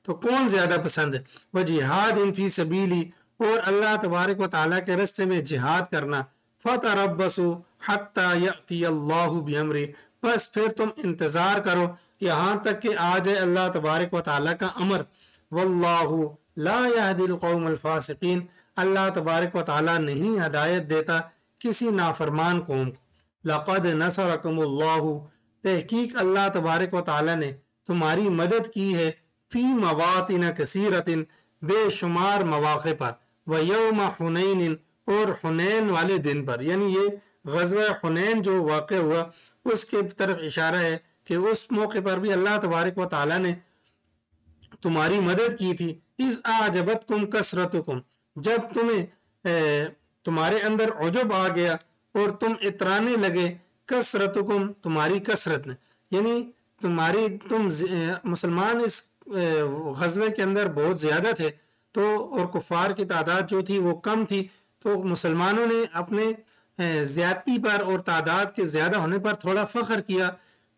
Speaker 1: تو کون زیادہ پسند ہے وجہاد فی سبیلی اور اللہ تبارک و تعالیٰ کے راستے میں جہاد کرنا فتربصوا حتی یأتی اللہ بامرہ بس پھر تم انتظار کرو یہاں تک کہ آ جائے اللہ تبارک و تعالیٰ کا امر واللہ لا یہدی القوم الفاسقین اللہ تبارک و تعالیٰ نہیں ہدایت دیتا کسی نافرمان قوم کو. لقد نصرکم اللہ تحقیق اللہ تبارک و تعالیٰ نے تمہاری مدد کی ہے فی مواطن کثیرت بے شمار مواقع پر ویوم حنین اور حنین والے دن پر یعنی یہ غزوہ حنین جو واقع ہوا اس کے طرف اشارہ ہے کہ اس موقع پر بھی اللہ تبارک و تعالیٰ نے تمہاری مدد کی تھی. اذ اعجبتکم کثرتکم جب تمہارے اندر عجب آ گیا اور تم اترانے لگے کثرتکم تمہاری کثرت نے یعنی تم مسلمان اس غزوے کے اندر بہت زیادہ تھے تو اور کفار کی تعداد جو تھی وہ کم تھی تو مسلمانوں نے اپنے زیادتی پر اور تعداد کے زیادہ ہونے پر تھوڑا فخر کیا.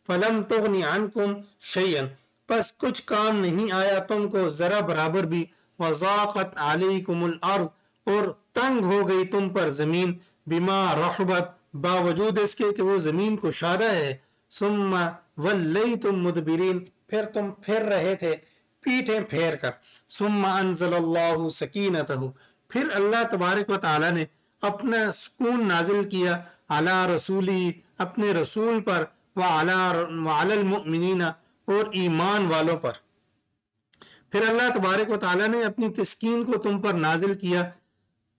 Speaker 1: فلم تغنی عنکم شیئا پس کچھ کام نہیں آیا تم کو ذرا برابر بھی وضاقت علیکم الارض اور تنگ ہو گئی تم پر زمین بما رحبت باوجود اس کے کہ وہ زمین کشادہ ہے ثم ولیتم مدبرین پھر تم پھر رہے تھے پیٹھیں پھیر کر ثم انزل اللہ سکینتہ پھر اللہ تبارک و تعالی نے اپنا سکون نازل کیا علی رسولی اپنے رسول پر وعلی المؤمنین اور ایمان والوں پر پھر اللہ تبارک و تعالی نے اپنی تسکین کو تم پر نازل کیا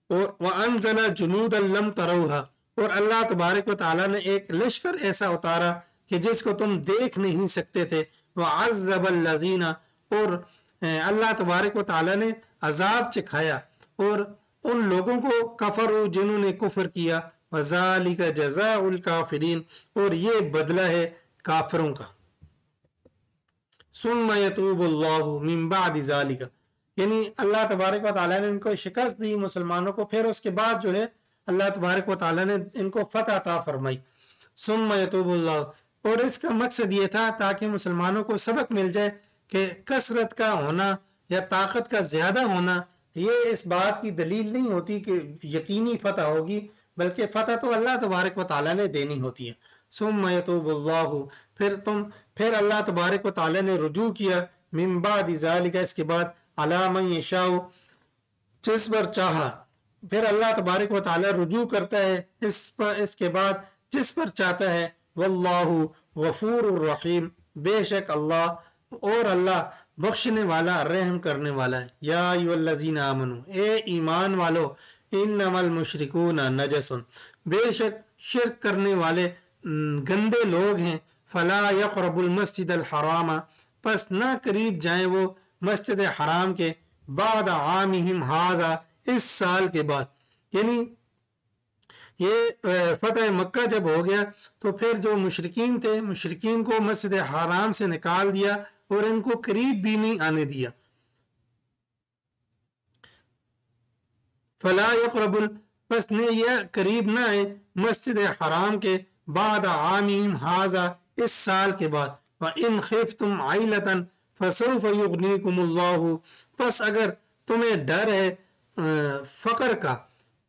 Speaker 1: اور وَأَنزَلَ جُنُودًا لَمْ تَرَوْهَا اور اللہ تبارک و تعالی نے ایک لشکر ایسا اتارا کہ جس کو تم دیکھ نہیں سکتے تھے وَعَذَّبَ الَّذِينَ اور اللہ تبارک و تعالی نے عذاب چکھایا اور ان لوگوں کو کفروا جنہوں نے کفر کیا وَذَلِكَ جَزَاءُ الْكَافِرِينَ اور یہ بدلہ ہے کافروں کا ثُمَّ يَتُوبُ اللَّهُ مِن بَعْدِ ذَلِكَ یعنی اللہ تبارک و تعالیٰ نے ان کو شکست دی مسلمانوں کو پھر اس کے بعد جو ہے اللہ تبارک و تعالیٰ نے ان کو فتح عطا فرمائی ثم یتوب اللہ اور اس کا مقصد یہ تھا تاکہ مسلمانوں کو سبق مل جائے کہ کثرت کا ہونا یا طاقت کا زیادہ ہونا یہ اس بات کی دلیل نہیں ہوتی کہ یقینی فتح ہوگی بلکہ فتح تو اللہ تبارک و تعالیٰ نے دینی ہوتی ہے ثم یتوب اللہ پھر اللہ تبارک و تعالیٰ نے رجوع کیا من بعد ذالک اس کے بعد علی من یشاء جس پر چاہا پھر اللہ تبارک و تعالی رجوع کرتا ہے اس کے بعد جس پر چاہتا ہے واللہ غفور الرحیم بے شک اللہ اور اللہ بخشنے والا رحم کرنے والا ہے یا ایھا الذین آمنو اے ایمان والو انما المشرکون نجس بے شک شرک کرنے والے گندے لوگ ہیں فلا یقربوا المسجد الحرام پس نہ قریب جائیں وہ مسجد حرام کے بعد عامہم ھذا اس سال کے بعد یعنی یہ فتح مکہ جب ہو گیا تو پھر جو مشرکین تھے مشرکین کو مسجد حرام سے نکال دیا اور ان کو قریب بھی نہیں آنے دیا فلا یقرب پس نے یہ قریب نہ آئے مسجد حرام کے بعد عامہم ھذا اس سال کے بعد وَإِنْ خِفْتُمْ عَيْلَةً فَسَوْفَ يُغْنِيكُمُ اللَّهُ پس اگر تمہیں ڈر ہے فقر کا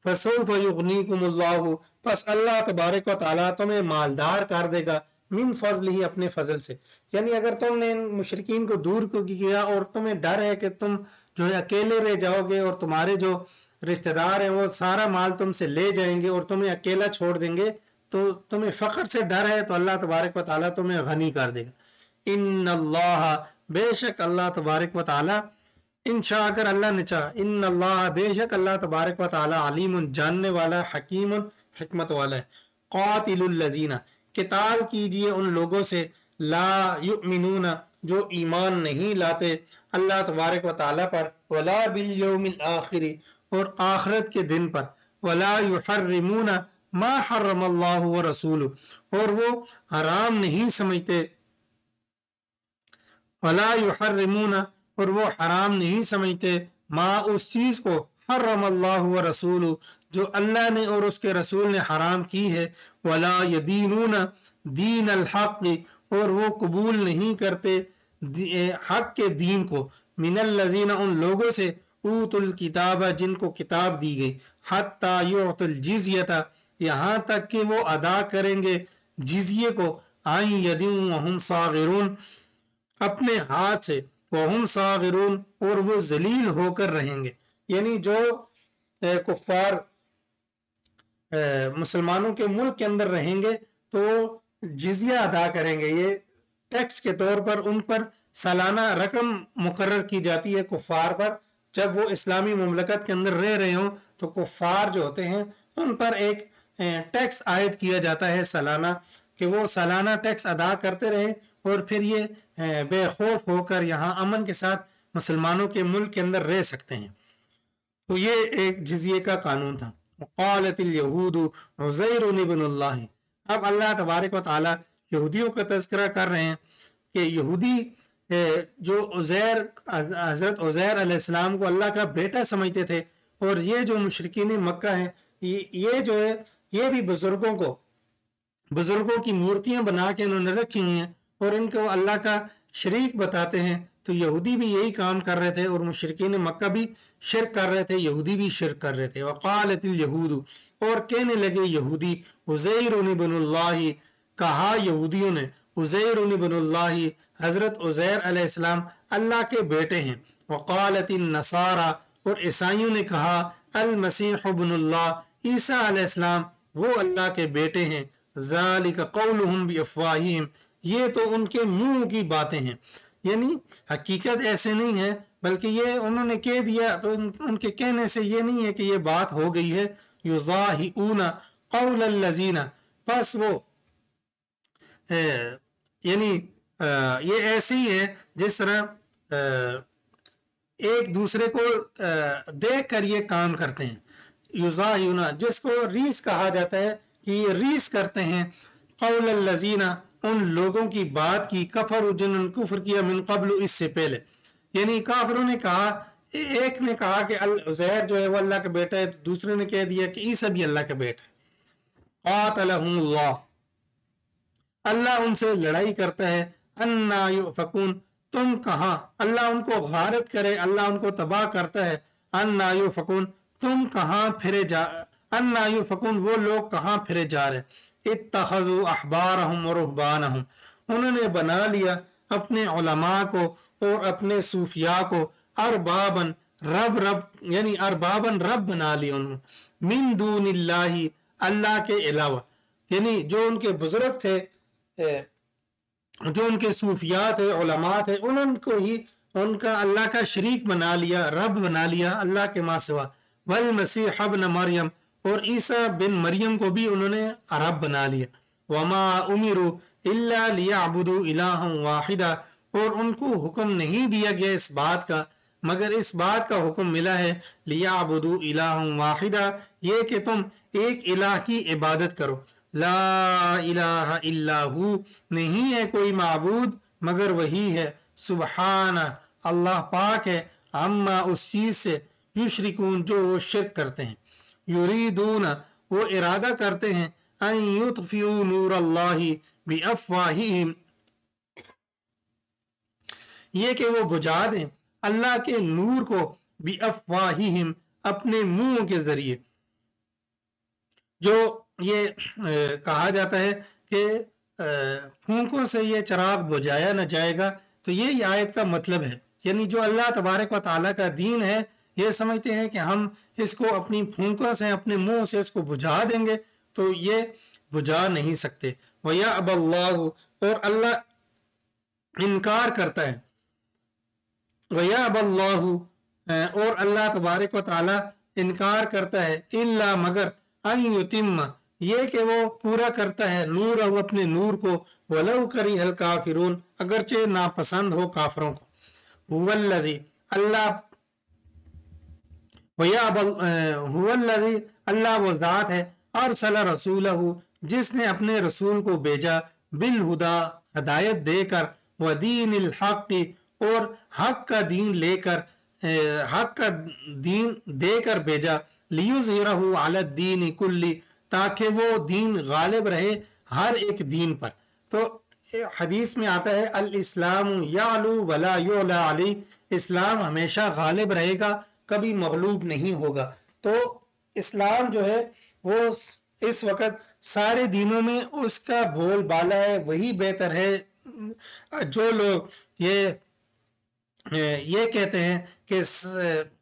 Speaker 1: فَسَوْفَ يُغْنِيكُمُ اللَّهُ پس اللہ تبارک و تعالیٰ تمہیں مالدار کر دے گا من فضل ہی اپنے فضل سے یعنی اگر تم نے ان مشرکین کو دور کیا اور تمہیں ڈر ہے کہ تم جو ہے اکیلے رہ جاؤ گے اور تمہارے جو رشتہ دار ہیں وہ سارا مال تم سے لے جائیں گے اور تمہیں اکیلا چھوڑ دیں گے تو تمہیں فقر سے ڈر ہے تو اللہ تبارک و تعالیٰ تمہیں غنی کر دے گا ان اللہ بے شک اللہ تبارک و تعالیٰ انشاء اگر اللہ نے چاہا ان اللہ بے شک اللہ تبارک و تعالیٰ علیم جاننے والا حکیم حکمت والا ہے قاتل الذین قتال کیجئے ان لوگوں سے لا یؤمنون جو ایمان نہیں لاتے اللہ تبارک و تعالیٰ پر ولا بالیوم الآخر اور آخرت کے دن پر ولا یحرمون ما حرم اللہ ورسولہ اور وہ حرام نہیں سمجھتے ولا یحرمون اور وہ حرام نہیں سمجھتے ما اس چیز کو حرم اللہ ورسولہ جو اللہ نے اور اس کے رسول نے حرام کی ہے ولا یدینون دین الحق اور وہ قبول نہیں کرتے حق کے دین کو من الذین ان لوگوں سے اوت الکتاب جن کو کتاب دی گئی حتی یعطوا الجزیۃ یہاں تک کہ وہ ادا کریں گے جزیے کو عن ید وہم صاغرون اپنے ہاتھ سے وہم صاغرون اور وہ ذلیل ہو کر رہیں گے یعنی جو کفار مسلمانوں کے ملک کے اندر رہیں گے تو جزیہ ادا کریں گے یہ ٹیکس کے طور پر ان پر سالانہ رقم مقرر کی جاتی ہے کفار پر جب وہ اسلامی مملکت کے اندر رہ رہے ہوں تو کفار جو ہوتے ہیں ان پر ایک ٹیکس عائد کیا جاتا ہے سالانہ کہ وہ سالانہ ٹیکس ادا کرتے رہیں اور پھر یہ بے خوف ہو کر یہاں امن کے ساتھ مسلمانوں کے ملک کے اندر رہ سکتے ہیں تو یہ ایک جزیے کا قانون تھا قالت الیہود عزیر ابن اللہ اب اللہ تبارک و تعالی یہودیوں کا تذکرہ کر رہے ہیں کہ یہودی جو حضرت عزیر علیہ السلام کو اللہ کا بیٹا سمجھتے تھے اور یہ جو مشرکین مکہ ہیں یہ جو ہے یہ بھی بزرگوں کی مورتیاں بنا کے انہوں نے رکھی ہوئی ہیں اور ان کو اللہ کا شریک بتاتے ہیں تو یہودی بھی یہی کام کر رہے تھے اور مشرکین مکہ بھی شرک کر رہے تھے، یہودی بھی شرک کر رہے تھے. وقالت الیہود، اور کہنے لگے یہودی، عزیر ابن اللہ، کہا یہودیوں نے عزیر ابن اللہ، حضرت عزیر علیہ السلام اللہ کے بیٹے ہیں. وقالت النصارى، اور عیسائیوں نے کہا المسیح ابن اللہ، عیسیٰ علیہ السلام وہ اللہ کے بیٹے ہیں. ذالک قولہم بافواہہم، یہ تو ان کے منہ کی باتیں ہیں، یعنی حقیقت ایسے نہیں ہے بلکہ یہ انہوں نے کہہ دیا، تو ان کے کہنے سے یہ نہیں ہے کہ یہ بات ہو گئی ہے. یضاہئون قول الذین، پس وہ یعنی یہ ایسے ہی ہے جس طرح ایک دوسرے کو دیکھ کر یہ کام کرتے ہیں. یضاہئون، جس کو ریس کہا جاتا ہے کہ یہ ریس کرتے ہیں، قول الذین، ان لوگوں کی بات کی، کفر جنہوں نے کفر کیا، من قبل، اس سے پہلے. یعنی کافروں نے کہا، ایک نے کہا کہ عزیر جو ہے وہ اللہ کا بیٹا ہے، دوسرے نے کہہ دیا کہ عیسیٰ بھی اللہ کا بیٹا ہے. قاتلہم اللہ، اللہ ان سے لڑائی کرتا ہے. انا یؤفکون، تم کہاں، اللہ ان کو غارت کرے، اللہ ان کو تباہ کرتا ہے. انا یؤفکون، تم کہاں پھرے جا، انا یؤفکون، وہ لوگ کہاں پھرے جا رہے. اتخذوا احبارہم ورہبانہم، انہوں نے بنا لیا اپنے علماء کو اور اپنے صوفیاء کو، اربابن، رب یعنی اربابن، رب بنا لیا انہوں نے، من دون اللہ، اللہ کے علاوہ. یعنی جو ان کے بزرگ تھے، جو ان کے صوفیاء تھے، علماء تھے، انہوں کو ہی ان کا اللہ کا شریک بنا لیا، رب بنا لیا اللہ کے ماں سوا. والمسیح ابن مریم، اور عیسیٰ بن مریم کو بھی انہوں نے رب بنا لیا. وما امروا الا لیعبدوا الہا واحدا، اور ان کو حکم نہیں دیا گیا اس بات کا مگر اس بات کا حکم ملا ہے، لیعبدوا الہا واحدا، یہ کہ تم ایک الہ کی عبادت کرو. لا الہ الا ہو، نہیں ہے کوئی معبود مگر وہی ہے. سبحانہ، اللہ پاک ہے، عما، اس چیز سے، یشرکون، جو وہ شرک کرتے ہیں. یریدون، وہ ارادہ کرتے ہیں، ان یطفئوا نور اللہ بافواہہم، یہ کہ وہ بجھا دیں اللہ کے نور کو، بافواہہم، اپنے منہوں کے ذریعے. جو یہ کہا جاتا ہے کہ پھونکوں سے یہ چراغ بجھایا نہ جائے گا، تو یہ آیت کا مطلب ہے. یعنی جو اللہ تبارک و تعالیٰ کا دین ہے، یہ سمجھتے ہیں کہ ہم اس کو اپنی پھونکوں سے، اپنے منہ سے اس کو بجھا دیں گے، تو یہ بجھا نہیں سکتے. وَيَأْبَى اللَّهُ، اور اللہ انکار کرتا ہے. وَيَأْبَى اللَّهُ، اور اللہ تبارک و تعالیٰ انکار کرتا ہے، إِلَّا، مگر، أَن يُتِمَّ، یہ کہ وہ پورا کرتا ہے، نور، اپنے نور کو، وَلَوْ كَرِهَ الْكَافِرُونَ، اگرچہ ناپسند ہو کافروں کو. هُوَ الَّذِي، اللہ، هُوَ الَّذِي، اللہ وہ ذات ہے، أَرْسَلَ رَسُولَهُ، جس نے اپنے رسول کو بھیجا، بِالْهُدَى، ہدایت دے کر، وَدِينِ الْحَقِّ، اور حق کا دین لے کر، حق کا دین دے کر بھیجا، لِيُظْهِرَهُ عَلَى الدِّينِ كُلِّهِ، تاکہ وہ دین غالب رہے ہر ایک دین پر. تو حدیث میں آتا ہے، الاسلام یعلو ولا یعلی علی، اسلام ہمیشہ غالب رہے گا، کبھی مغلوب نہیں ہوگا. تو اسلام جو ہے وہ اس وقت سارے دینوں میں اس کا بول بالا ہے، وہی بہتر ہے. جو لوگ یہ کہتے ہیں کہ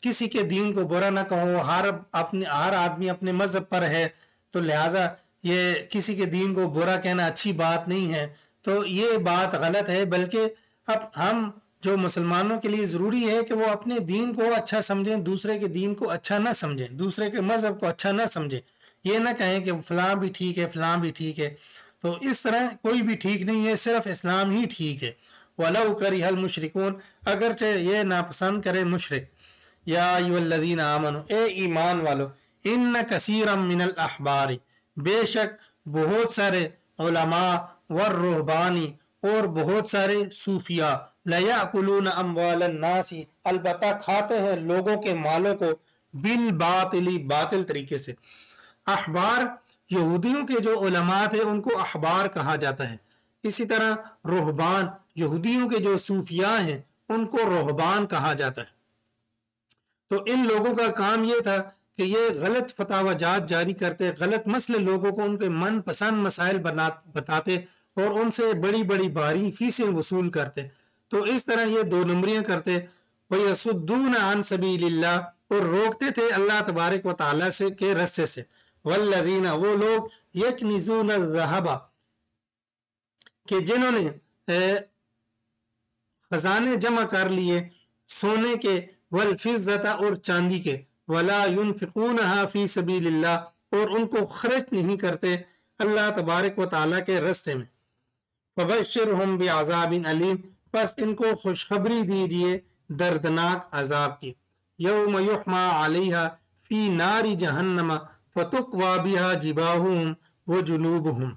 Speaker 1: کسی کے دین کو برا نہ کہو، ہر آدمی اپنے مذہب پر ہے، تو لہٰذا یہ کسی کے دین کو برا کہنا اچھی بات نہیں ہے، تو یہ بات غلط ہے. بلکہ اب ہم جو مسلمانوں کے لیے ضروری ہے کہ وہ اپنے دین کو اچھا سمجھیں، دوسرے کے دین کو اچھا نہ سمجھیں، دوسرے کے مذہب کو اچھا نہ سمجھیں. یہ نہ کہیں کہ فلاں بھی ٹھیک ہے، فلاں بھی ٹھیک ہے. تو اس طرح کوئی بھی ٹھیک نہیں ہے، صرف اسلام ہی ٹھیک ہے. وَلَوْ كَرِهَ الْمُشْرِكُونَ، اگرچہ یہ ناپسند کرے مشرک. یا ایھا الذین آمنوا، اے ایمان والو، ان کثیرا من الاحبار، بے شک بہت سارے علماء، والرہبانی، اور بہت سارے صوفیاء، لیأکلون اموال الناس، البتہ کھاتے ہیں لوگوں کے مالوں کو، بالباطل، باطل طریقے سے. احبار یہودیوں کے جو علماء تھے ان کو احبار کہا جاتا ہے. اسی طرح رہبان، یہودیوں کے جو صوفیاء ہیں ان کو رہبان کہا جاتا ہے۔ تو ان لوگوں کا کام یہ تھا کہ یہ غلط فتاوی جات جاری کرتے، غلط مسئلے لوگوں کو ان کے من پسند مسائل بتاتے اور ان سے بڑی بڑی بھاری فیسیں وصول کرتے۔ تو اس طرح یہ دو نمبریاں کرتے۔ وَيَصُدُّونَ عَن سَبِيلِ اللَّهِ، اور روکتے تھے اللہ تبارک و تعالیٰ سے کے رستے سے۔ وَالَّذِينَ، وہ لوگ يَكْنِزُونَ الذَّهَبَ، کہ جنہوں نے خزانے جمع کر لیے سونے کے، والفضة، اور چاندی کے، ولا ينفقونها في سبيل الله، اور ان کو خرچ نہیں کرتے اللہ تبارک و تعالیٰ کے رستے میں۔ فبشرهم بعذاب علیم، پس ان کو خوشخبری دیجیے دردناک عذاب کی۔ یوم یحما علیہا فی نار جہنم فتقوی بہا جباہہم وجنوبہم،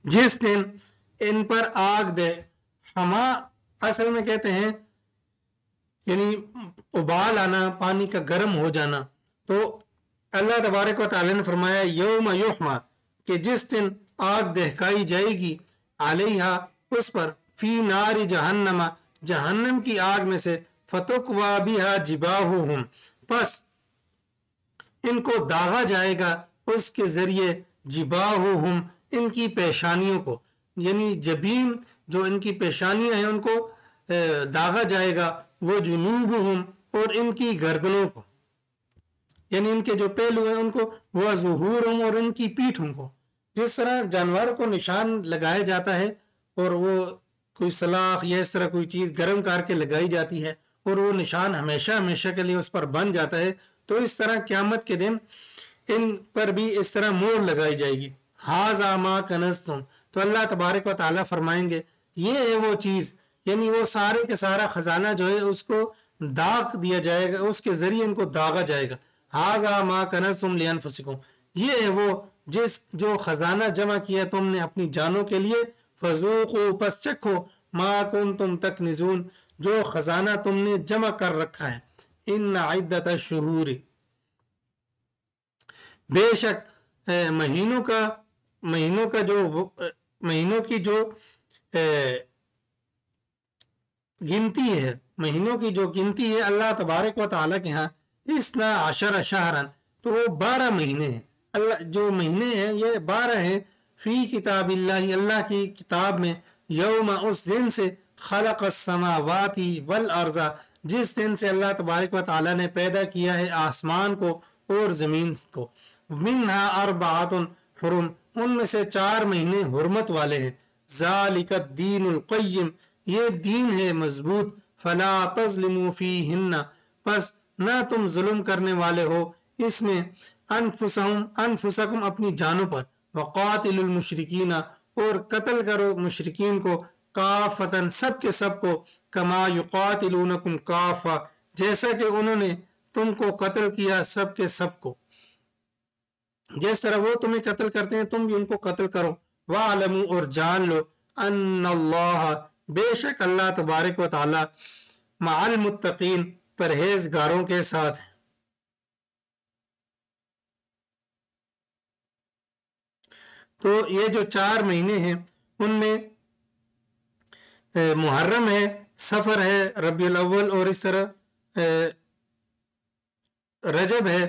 Speaker 1: جس دن ان پر آگ دے، ہما اصل میں کہتے ہیں یعنی ابال آنا، پانی کا گرم ہو جانا۔ تو اللہ تبارک و تعالیٰ نے فرمایا یوم یحما، کہ جس دن آگ دہکائی جائے گی، علیہا، اس پر، فی نار جہنم، جہنم کی آگ میں سے، فتقوی بہا جباہہم، پس ان کو داغا جائے گا اس کے ذریعے، جباہہم، ان کی پیشانیوں کو، یعنی جبین جو ان کی پیشانیاں ہیں ان کو داغا جائے گا، وہ جنوبہم، اور ان کی گردنوں کو، یعنی ان کے جو پہلو ہیں ان کو، وہ ظہورہم، اور ان کی پیٹھوں کو۔ جس طرح جانوروں کو نشان لگایا جاتا ہے اور وہ کوئی سلاخ یا اس طرح کوئی چیز گرم کر کے لگائی جاتی ہے اور وہ نشان ہمیشہ ہمیشہ کے لیے اس پر بن جاتا ہے، تو اس طرح قیامت کے دن ان پر بھی اس طرح مور لگائی جائے گی۔ ھذا ما کنزتم، تو اللہ تبارک و تعالیٰ فرمائیں گے یہ ہے وہ چیز، یعنی وہ سارے کے سارا خزانہ جو ہے اس کو داغ دیا جائے گا، اس کے ذریعے ان کو داغا جائے گا۔ ھذا ما کنزتم لانفسکم، یہ ہے وہ جو خزانہ جمع کیا تم نے اپنی جانوں کے لیے، فذوقوا، پس چکھو، ما کنتم تکنزون، جو خزانہ تم نے جمع کر رکھا ہے۔ ان عدت الشہور، بے شک مہینوں کی جو گنتی ہے، مہینوں کی جو گنتی ہے اللہ تبارک و تعالیٰ کے ہاں، 12 شہرا، تو وہ 12 مہینے ہیں۔ اللہ جو مہینے ہیں یہ 12 ہیں، فی کتاب اللہ، اللہ کی کتاب میں، یوم، اس دن سے، خلق السماوات والارض، جس دن سے اللہ تبارک و تعالیٰ نے پیدا کیا ہے آسمان کو اور زمین کو، منہا اربعۃ حرم، ان میں سے 4 مہینے حرمت والے ہیں، ذالک الدین القیم، یہ دین ہے مضبوط، فلا تظلموا فیہن، پس نہ تم ظلم کرنے والے ہو اس میں، انفسکم، اپنی جانوں پر، وقاتل المشرکین، اور قتل کرو مشرکین کو، کافتن، سب کے سب کو، کما یقاتلونکم کافہ، جیسا کہ انہوں نے تم کو قتل کیا سب کے سب کو، جس طرح وہ تمہیں قتل کرتے ہیں تم بھی ان کو قتل کرو۔ وَاعْلَمُوا، اور جان لو، ان اللہ، بے شک اللہ تبارک و تعالی، مع المتقین، پرہیزگاروں کے ساتھ ہے۔ تو یہ جو 4 مہینے ہیں ان میں محرم ہے، صفر ہے، ربیع الاول، اور اس طرح رجب ہے،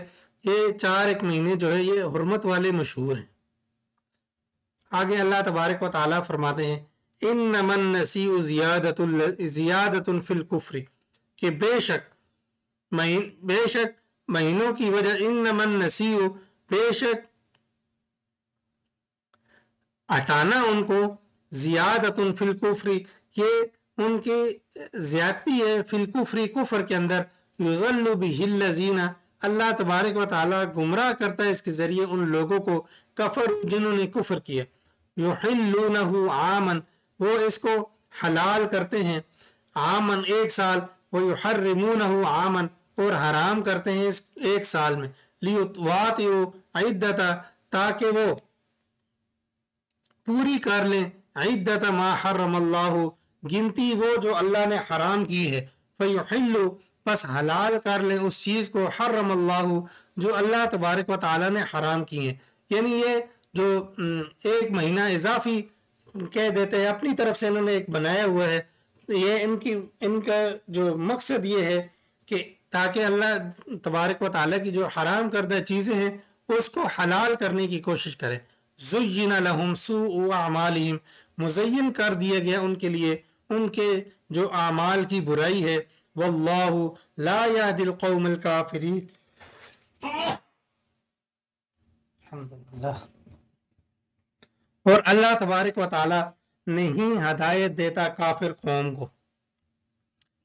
Speaker 1: یہ 4 ایک مہینے جو ہے یہ حرمت والے مشہور ہیں۔ آگے اللہ تبارک و تعالیٰ فرماتے ہیں انما النسیء زیادۃ فی الکفر، کہ بے شک مہینوں کی وجہ، انما النسیء، بے شک ہٹانا ان کو، زیادۃ فی الکفر، یہ ان کی زیادتی ہے، فی الکفر، کفر کے اندر، یضل بہ الذین، اللہ تبارک و تعالیٰ گمراہ کرتا ہے اس کے ذریعے ان لوگوں کو، کفر، جنہوں نے کفر کیا، یحلونہ عاما، وہ اس کو حلال کرتے ہیں، عامن، 1 سال، ویحرمونہ عاما، اور حرام کرتے ہیں اس 1 سال میں، لیواطئوا عدۃ، تاکہ وہ پوری کر لیں، عدۃ ما حرم اللہ، گنتی وہ جو اللہ نے حرام کی ہے، فیحلوا، پس حلال کر لیں اس چیز کو، حرم اللہ، جو اللہ تبارک و تعالیٰ نے حرام کی ہیں، یعنی یہ جو ایک مہینہ اضافی کہہ دیتے ہیں، اپنی طرف سے انہوں نے ایک بنایا ہوا ہے، یہ ان کا جو مقصد یہ ہے کہ تاکہ اللہ تبارک و تعالیٰ کی جو حرام کردہ چیزیں ہیں اس کو حلال کرنے کی کوشش کرے. زُيِّنَ لَهُمْ سُوءُ أَعْمَالِهِمْ، مزین کر دیا گیا ان کے لیے ان کے جو اعمال کی برائی ہے. وَاللَّهُ لَا يَهْدِي الْقَوْمَ الْكَافِرِينَ. الحمدللہ. اور اللہ تبارک و تعالی نہیں ہدایت دیتا کافر قوم کو.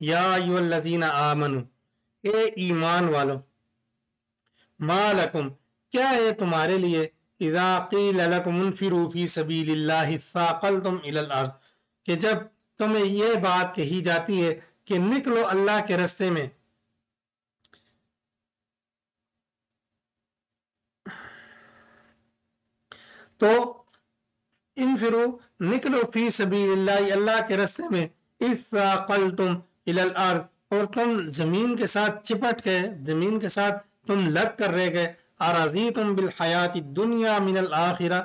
Speaker 1: یا ایھا الذین آمنوا، اے ایمان والو، ما لکم، کیا ہے تمہارے لیے، اذا قیل لکم انفروا فی سبیل اللہ اثاقلتم الی الارض، کہ جب تمہیں یہ بات کہی جاتی ہے کہ نکلو اللہ کے رستے میں، تو انفرو، نکلو، فی سبیل اللہ، اللہ کے رستے میں، اثاقلتم الی الارض، اور تم زمین کے ساتھ چپٹ گئے، زمین کے ساتھ تم لگ کر رہ گئے. ارضیتم بالحیات الدنیا من الآخرہ،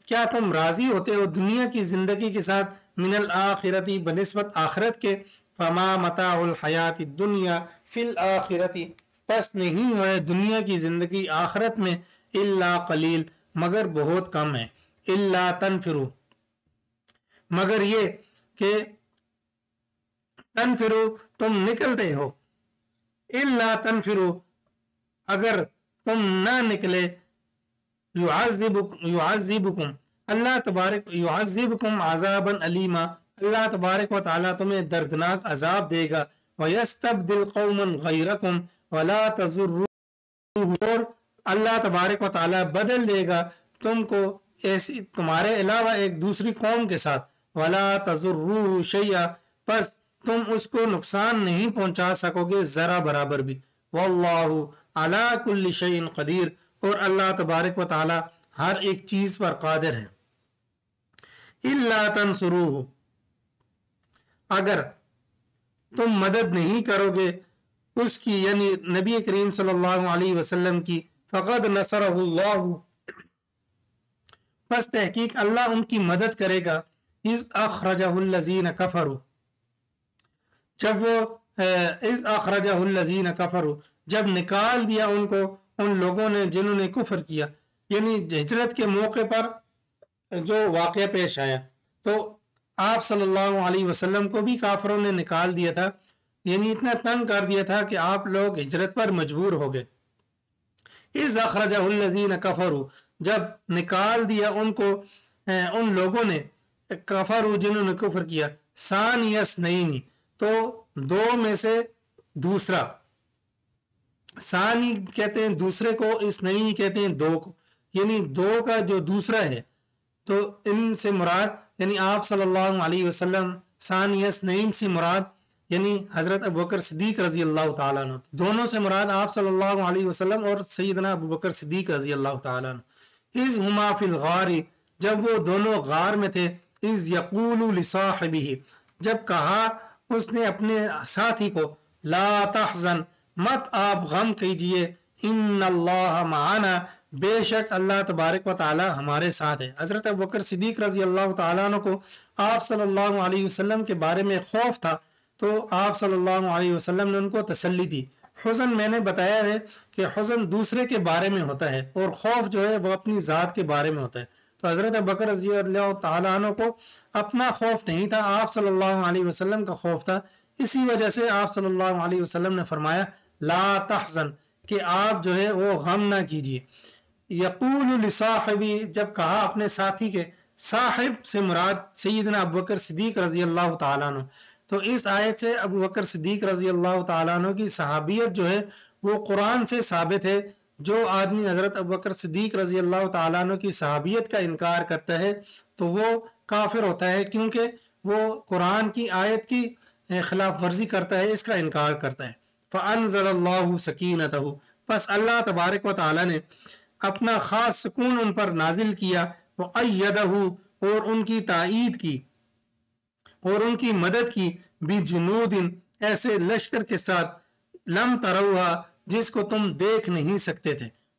Speaker 1: کیا تم راضی ہوتے ہو دنیا کی زندگی کے ساتھ، من الآخرتی، بنسبت آخرت کے. فما متاع الحیات الدنیا فی الآخرتی، پس نہیں ہے دنیا کی زندگی آخرت میں، الا قلیل، مگر بہت کم ہے. الا تنفروا، مگر یہ کہ تنفروا، تم نکلتے ہو، الا تنفروا، اگر تم نہ نکلے، یعذبکم، اللہ تبارک، یعذبکم عذابا علیما، اللہ تبارک و تعالیٰ تمہیں دردناک عذاب دے گا. ویستبدل قوما غیرکم ولا تضروہ، اور اللہ تبارک و تعالیٰ بدل دے گا تم کو ایسی تمہارے علاوہ ایک دوسری قوم کے ساتھ. ولا تضروہ شیئا، پس تم اس کو نقصان نہیں پہنچا سکو گے ذرا برابر بھی. واللہ علی کل شیء قدیر، اور اللہ تبارک و تعالی ہر ایک چیز پر قادر ہے. الا تنصروہ، اگر تم مدد نہیں کرو گے اس کی، یعنی نبی کریم صلی اللہ علیہ وسلم کی، فقد نصرہ اللہ، پس تحقیق اللہ ان کی مدد کرے گا. اذ اخرجہ الذین کفروا، جب وہ اذ اخرجہ الذین کفروا، جب نکال دیا ان کو ان لوگوں نے جنہوں نے کفر کیا، یعنی ہجرت کے موقع پر جو واقعہ پیش آیا، تو آپ صلی اللہ علیہ وسلم کو بھی کافروں نے نکال دیا تھا، یعنی اتنا تنگ کر دیا تھا کہ آپ لوگ ہجرت پر مجبور ہو گئے. اذ اخرجہ الذین کفروا، جب نکال دیا ان کو ان لوگوں نے، کفروا جنہوں نے کفر کیا، ثانی اثنین، تو دو میں سے دوسرا، ثانی کہتے ہیں دوسرے کو، اثنین کہتے ہیں دو کو، یعنی دو کا جو دوسرا ہے. تو ان سے مراد یعنی آپ صلی اللہ علیہ وسلم، ثانی اثنین سے مراد یعنی حضرت ابوبکر صدیق رضی اللہ تعالیٰ عنہ، دونوں سے مراد آپ صلی اللہ علیہ وسلم اور سیدنا ابوبکر صدیق رضی اللہ تعالیٰ عنہ. اذ ہما فی الغار، جب وہ دونوں غار میں تھے. اذ یقول لصاحبہ، جب کہا اس نے اپنے ساتھی کو، لا تحزن، مت آپ غم کیجئے، ان اللہ معنا، بے شک اللہ تبارک و تعالی ہمارے ساتھ ہے. حضرت ابوبکر صدیق رضی اللہ تعالیٰ عنہ کو آپ صلی اللہ علیہ وسلم کے بارے میں خوف تھا، تو آپ صلی اللہ علیہ وسلم نے ان کو تسلی دی. حزن میں نے بتایا ہے کہ حزن دوسرے کے بارے میں ہوتا ہے اور خوف جو ہے وہ اپنی ذات کے بارے میں ہوتا ہے. تو حضرت ابوبکر رضی اللہ تعالیٰ عنہ کو اپنا خوف نہیں تھا، آپ صلی اللہ علیہ وسلم کا خوف تھا. اسی وجہ سے آپ صلی اللہ علیہ وسلم نے فرمایا لا تحزن، کہ آپ جو ہے وہ غم نہ کیجیے. یقول لصاحبی، جب کہا اپنے ساتھی کے، صاحب سے مراد سیدنا ابوبکر صدیق رضی اللہ تعالیٰ عنہ. تو اس آیت سے ابوبکر صدیق رضی اللہ تعالیٰ عنہ کی صحابیت جو ہے وہ قرآن سے ثابت ہے. جو آدمی حضرت ابوبکر صدیق رضی اللہ تعالیٰ عنہ کی صحابیت کا انکار کرتا ہے تو وہ کافر ہوتا ہے، کیونکہ وہ قرآن کی آیت کی خلاف ورزی کرتا ہے، اس کا انکار کرتا ہے. فَأَنزَلَ اللَّهُ سَكِينَتَهُ، پس اللہ تبارک و تعالیٰ نے اپنا خاص سکون ان پر نازل کیا. وَأَيَّدَهُ، اور ان کی تائید کی اور ان کی مدد کی، بِجُنُودٍ، ایسے لشکر کے ساتھ، لم تروها، جس کو تم دیکھ نہیں سکتے تھے.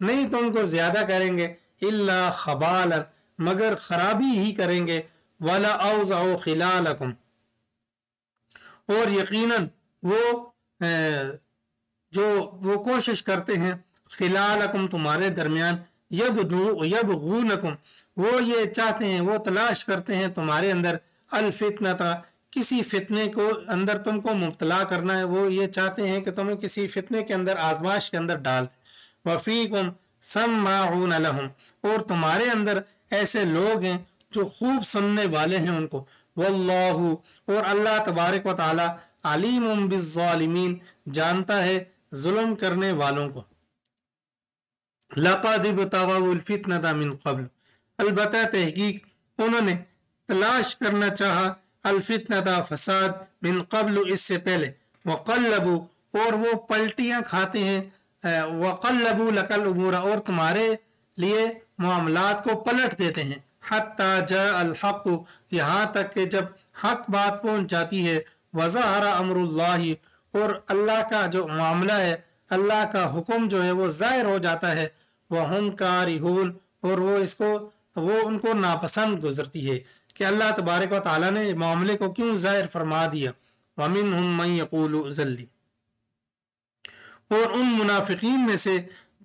Speaker 1: نہیں تم کو زیادہ کریں گے، الا خبالا مگر خرابی ہی کریں گے، ولا اوضعوا خلالکم اور یقیناً وہ کوشش کرتے ہیں، خلالکم تمہارے درمیان، یبغونکم وہ یہ چاہتے ہیں، وہ تلاش کرتے ہیں تمہارے اندر، الفتنتا کسی فتنے کو اندر تم کو مبتلا کرنا ہے، وہ یہ چاہتے ہیں کہ تمہیں کسی فتنے کے اندر، آزمائش کے اندر ڈال دیں، وفیکم سماعون لہم اور تمہارے اندر ایسے لوگ ہیں جو خوب سننے والے ہیں ان کو، واللہ اور اللہ تبارک و تعالی علیم بالظالمین جانتا ہے ظلم کرنے والوں کو، لقد ابتغوا الفتنة من قبل البتہ تحقیق انہوں نے تلاش کرنا چاہا، الفتنة فساد، من قبل اس سے پہلے، وقلبوا اور وہ پلٹیاں کھاتے ہیں، وقلبوا لك الامور اور تمہارے لیے معاملات کو پلٹ دیتے ہیں، حتی جاء الحق یہاں تک کہ جب حق بات پہنچ جاتی ہے، وظہر امر اللہ اور اللہ کا جو معاملہ ہے، اللہ کا حکم جو ہے وہ ظاہر ہو جاتا ہے، وہم کارہون اور وہ ان کو ناپسند گزرتی ہے کہ اللہ تبارک و تعالیٰ نے معاملے کو کیوں ظاہر فرما دیا، ومنہم من یقول ذلی اور ان منافقین میں سے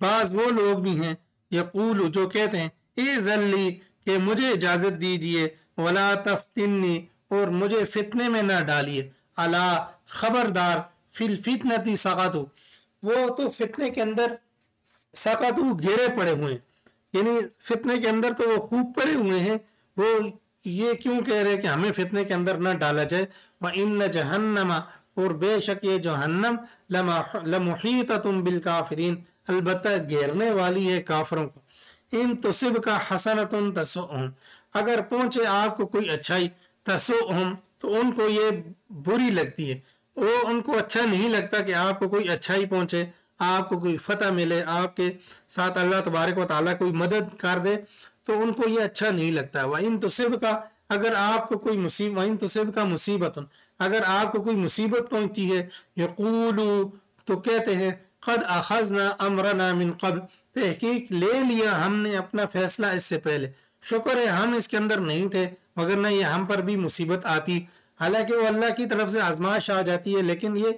Speaker 1: بعض وہ لوگ بھی ہیں، یقول جو کہتے ہیں، اے ذلی کہ مجھے اجازت دیجئے، ولا تفتنی اور مجھے فتنے میں نہ ڈالیے، الا خبردار، فی الفتنۃ سقطوا وہ تو فتنے کے اندر سقطوا گھیرے پڑے ہوئے ہیں، یعنی فتنے کے اندر تو وہ خوب پڑے ہوئے ہیں، وہ یہ کیوں کہہ رہے کہ ہمیں فتنے کے اندر نہ ڈالا جائے، وَإِنَّ جَهَنَّمَ اور بے شک یہ جہنم لَمُحِيطَةٌ بِالْكَافِرِينَ البتہ گھیرنے والی ہے کافروں کو، ان تصبک حسنۃ تسؤہم اگر پہنچے آپ کو کوئی اچھائی، تسؤہم تو ان کو یہ بری لگتی ہے، وہ ان کو اچھا نہیں لگتا کہ آپ کو کوئی اچھائی پہنچے، آپ کو کوئی فتح ملے، آپ کے ساتھ اللہ تبارک و تعالیٰ کوئی مدد کر دے تو ان کو یہ اچھا نہیں لگتا، وَإِن تُصِبْكَ اگر آپ کو کوئی مصیبت، وَإِن تُصِبْكَ مصیبت اگر آپ کو کوئی مصیبت پہنچتی ہے، یقولوا تو کہتے ہیں، قد اخذنا امرنا من قبل تحقیق لے لیا ہم نے اپنا فیصلہ اس سے پہلے، شکر ہے ہم اس کے اندر نہیں تھے وگرنہ یہ ہم پر بھی مصیبت آتی، حالانکہ وہ اللہ کی طرف سے آزمائش آ جاتی ہے لیکن یہ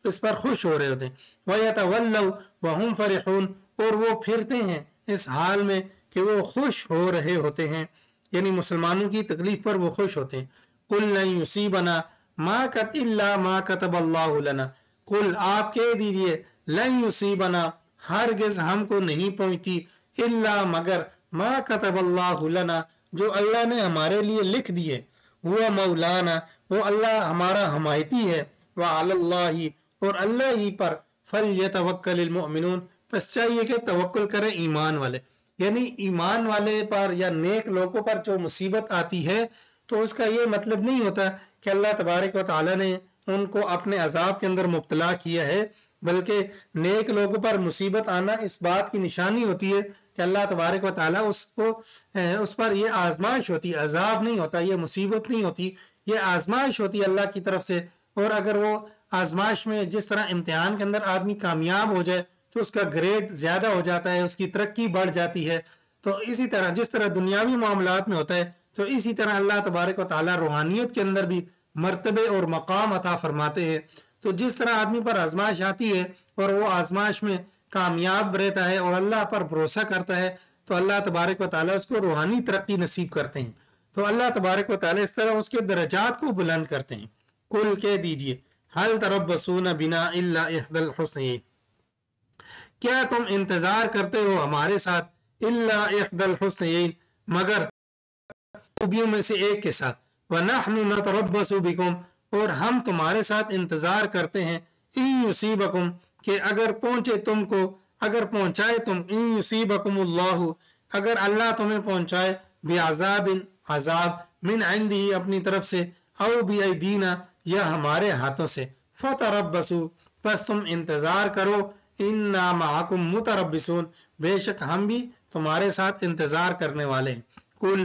Speaker 1: اس پر خوش ہو رہے ہوتے ہیں، وَيَتَوَلَّوْا وَهُمْ فَرِحُونَ اور وہ پھرتے ہیں اس حال میں کہ وہ خوش ہو رہے ہوتے ہیں، یعنی مسلمانوں کی تکلیف پر وہ خوش ہوتے ہیں، قُلْ لَن يُصِيبَنَا مَا إِلَّا مَا كَتَبَ اللَّهُ لَنَا قُلْ آپ کہہ دیجئے، لَن يُصِيبَنَا ہرگز ہم کو نہیں پہنچتی، الا مگر ما كتب اللہ لنا جو اللہ نے ہمارے لیے لکھ دیے، وہ مولانا وہ اللہ ہمارا حمایتی ہے، وعلی اللہ اور اللہ ہی پر فلیتوکل المؤمنون پس چاہیے کہ توکل کریں ایمان والے، یعنی ایمان والے پر یا نیک لوگوں پر جو مصیبت آتی ہے تو اس کا یہ مطلب نہیں ہوتا کہ اللہ تبارک و تعالی نے ان کو اپنے عذاب کے اندر مبتلا کیا ہے، بلکہ نیک لوگوں پر مصیبت آنا اس بات کی نشانی ہوتی ہے کہ اللہ تبارک و تعالیٰ اس پر یہ آزمائش ہوتی ہے، عذاب نہیں ہوتا، یہ مصیبت نہیں ہوتی، یہ آزمائش ہوتی ہے اللہ کی طرف سے، اور اگر وہ آزمائش میں جس طرح امتحان کے اندر آدمی کامیاب ہو جائے تو اس کا گریڈ زیادہ ہو جاتا ہے، اس کی ترقی بڑھ جاتی ہے، تو اسی طرح جس طرح دنیاوی معاملات میں ہوتا ہے تو اسی طرح اللہ تبارک و تعالیٰ روحانیت کے اندر بھی مرتبے اور مقام عطا فرماتے ہیں، تو جس طرح آدمی پر آزمائش آتی ہے اور وہ آزمائش میں کامیاب رہتا ہے اور اللہ پر بھروسہ کرتا ہے تو اللہ تبارک و تعالیٰ اس کو روحانی ترقی نصیب کرتے ہیں، تو اللہ تبارک و تعالیٰ اس طرح اس کے درجات کو بلند کرتے ہیں، قل کہہ دیجئے، هل تربصون بنا الا احدى الحسنيين کیا تم انتظار کرتے ہو ہمارے ساتھ، الا احدى الحسنيين مگر خوبیوں میں سے ایک کے ساتھ، وَنَحْنُ نَتَرَبَّصُ بِكُمْ اور ہم تمہارے ساتھ انتظار کرتے ہیں، إِن يُصِيبَكُمْ کہ اگر پہنچے تم کو، اگر پہنچائے تم، إِن يُصِيبَكُمُ اللَّهُ اگر اللہ تمہیں پہنچائے، بِعَذَابٍ عذاب، من عندہ اپنی طرف سے، او بِأَيْدِينَا یا ہمارے ہاتھوں سے، فَتَرَبَّصُوا پس تم انتظار کرو، إِنَّا مَعَكُمْ مُتَرَبِّصُونَ بے شک ہم بھی تمہارے ساتھ انتظار کرنے والے ہیں، قل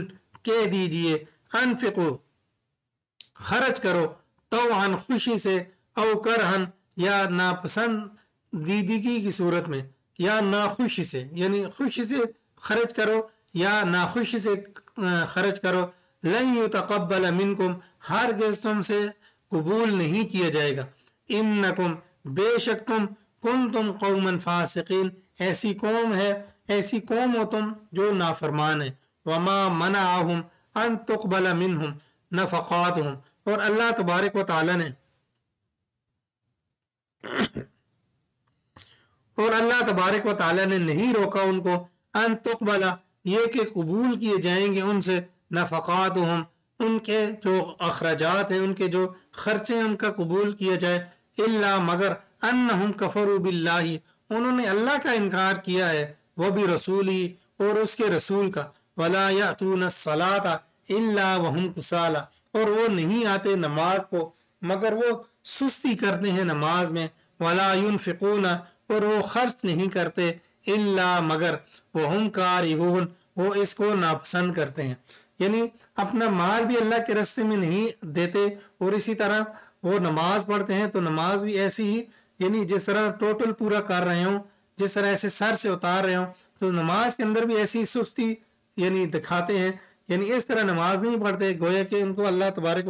Speaker 1: کہہ دیجئے، انفقوا خرچ کرو، طوعاً خوشی سے، او کرہن یا ناپسند دیدگی کی صورت میں، یا ناخوشی سے، یعنی خوشی سے خرچ کرو یا ناخوشی سے خرچ کرو، لن یتقبل منکم، ہرگز تم سے قبول نہیں کیا جائے گا، انکم، بے شک تم، کنتم قوما فاسقین، ایسی قوم ہو تم جو نافرمان ہے، وما منعہم ان تقبل منہم نفقاتہم، اور اللہ تبارک و تعالی نے نہیں روکا ان کو، ان تقبل، یہ کہ قبول کیے جائیں گے ان سے، نفقاتہم، ان کے جو اخراجات ہیں، ان کے جو خرچے ان کا قبول کیا جائے، الا، مگر انہم کفروا باللہ، انہوں نے اللہ کا انکار کیا ہے، وہ بھی رسولی، اور اس کے رسول کا، ولا یأتون الصلاۃ الا وهم کسالى، اور وہ نہیں آتے نماز کو مگر وہ سستی کرتے ہیں نماز میں، ولا ينفقون، اور وہ خرچ نہیں کرتے، الا، مگر وهم کارہون، وہ اس کو ناپسند کرتے ہیں، یعنی اپنا مال بھی اللہ کے راستے میں نہیں دیتے، اور اسی طرح وہ نماز پڑھتے ہیں تو نماز بھی ایسی ہی، یعنی جس طرح ٹوٹل پورا کر رہے ہوں، جس طرح ایسے سر سے اتار رہے ہوں، تو نماز کے اندر بھی ایسی سستی یعنی دکھاتے ہیں، یعنی اس طرح نماز نہیں پڑھتے گویا کہ ان کو اللہ تبارک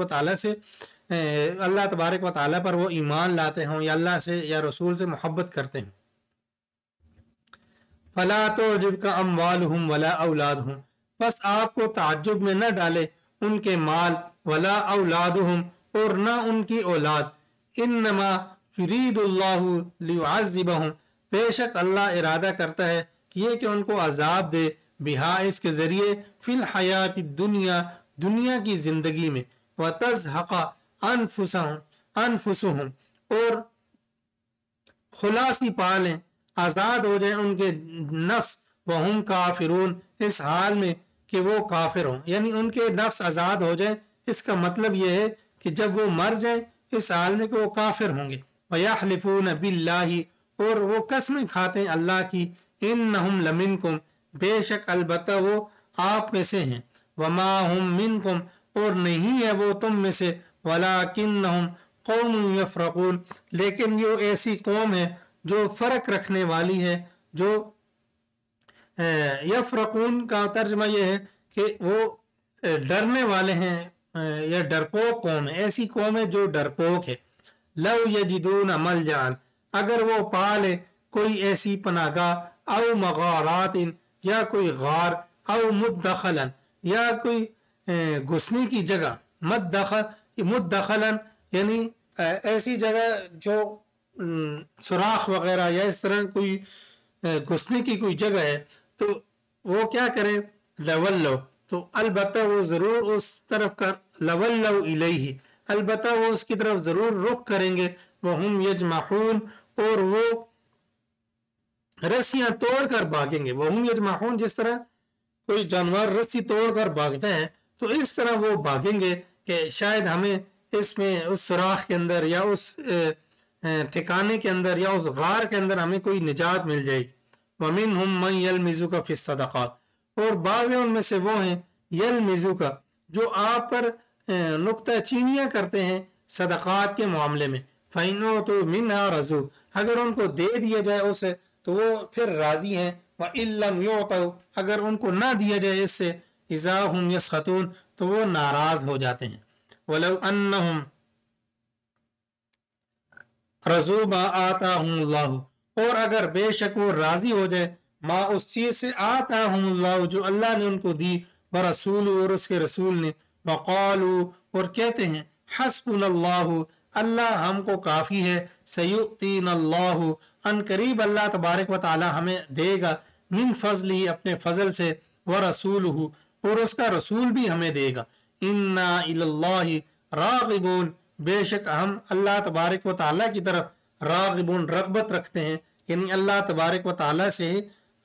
Speaker 1: و تعالیٰ پر وہ ایمان لاتے ہوں، یا اللہ سے یا رسول سے محبت کرتے ہیں۔ فلا تعجبک اموالہم ولا اولادہم، بس آپ کو تعجب میں نہ ڈالے ان کے مال، ولا اولادہم، اور نہ ان کی اولاد، انما یرید اللہ لیعذبہم، بے شک اللہ ارادہ کرتا ہے یہ کہ ان کو عذاب دے، بہا، اس کے ذریعے، فی الحیات الدنیا، دنیا کی زندگی میں، وتزہق انفسہم، اور خلاصی پالیں، آزاد ہو جائیں ان کے نفس، وہم کافرون، اس حال میں کہ وہ کافر ہوں، یعنی ان کے نفس آزاد ہو جائیں، اس کا مطلب یہ ہے کہ جب وہ مر جائیں اس حال میں کہ وہ کافر ہوں گے، وَيَحْلِفُونَ بِاللَّهِ، اور وہ قسمیں کھاتے ہیں اللہ کی، اِنَّهُمْ لَمِنْكُمْ، بے شک البتہ وہ آپ میں سے ہیں، وَمَا هُمْ مِنْكُمْ، اور نہیں ہے وہ تم میں سے، وَلَكِنَّهُمْ قَوْمٌ يَفْرَقُونَ، لیکن یہ ایسی قوم ہے جو فرق رکھنے والی ہے، جو یفرقون کا ترجمہ یہ ہے کہ وہ ڈرنے والے ہیں، یا ڈرپوک قوم ہے، ایسی قوم ہے جو ڈرپوک ہے، لو یجدون ملجأ، اگر وہ پالے کوئی ایسی پناہ گاہ، او مغارات، یا کوئی غار، او مدخلا، یا کوئی گھسنے کی جگہ، مدخلا یعنی ایسی جگہ جو سوراخ وغیرہ یا اس طرح کوئی گھسنے کی کوئی جگہ ہے، تو وہ کیا کریں، لولو، تو البتہ وہ ضرور اس طرف کا، لولو الیہ، البتہ وہ اس کی طرف ضرور رخ کریں گے، وہم یجمحون، اور وہ رسیاں توڑ کر بھاگیں گے، وہم یجمحون، جس طرح کوئی جانور رسی توڑ کر بھاگتا ہے تو اس طرح وہ بھاگیں گے کہ شاید ہمیں اس میں اس سوراخ کے اندر یا اس ٹھکانے کے اندر یا اس غار کے اندر ہمیں کوئی نجات مل جائے گی، وَمِنْهُمْ مَنْ يَلْمِزُكَ فِي الصَّدَقَاتِ، اور بعض ان میں سے وہ ہیں، یلمزوک، جو آپ پر نکتہ چینیاں کرتے ہیں صدقات کے معاملے میں، فَإِنْ أُوتُوا مِنْهَا رَضُوا، اگر ان کو دے دیا جائے اسے تو وہ پھر راضی ہیں، وَإِنْ لَمْ يُعْطَوْا، اگر ان کو نہ دیا جائے اس سے، إِذَا هُمْ يَسْخَطُونَ، تو وہ ناراض ہو جاتے ہیں، وَلَوْ أَنَّهُمْ رَضُوا مَا آتَاهُمُ اللَّهُ، اور اگر بے شک وہ راضی ہو جائے، ما اس چیز سے، آتاہم اللہ، جو اللہ نے ان کو دی، ورسول، اور اس کے رسول نے، وقالوا، اور کہتے ہیں، حسبنا اللہ، اللہ ہم کو کافی ہے، سیؤتینا اللہ، ان قریب اللہ تبارک و تعالی ہمیں دے گا، من فضلہ، اپنے فضل سے، ورسولہ، اور اس کا رسول بھی ہمیں دے گا، انا الی اللہ راغبون، بے شک ہم اللہ تبارک و تعالی کی طرف راغبون، رغبت رکھتے ہیں، یعنی اللہ تبارک و تعالی سے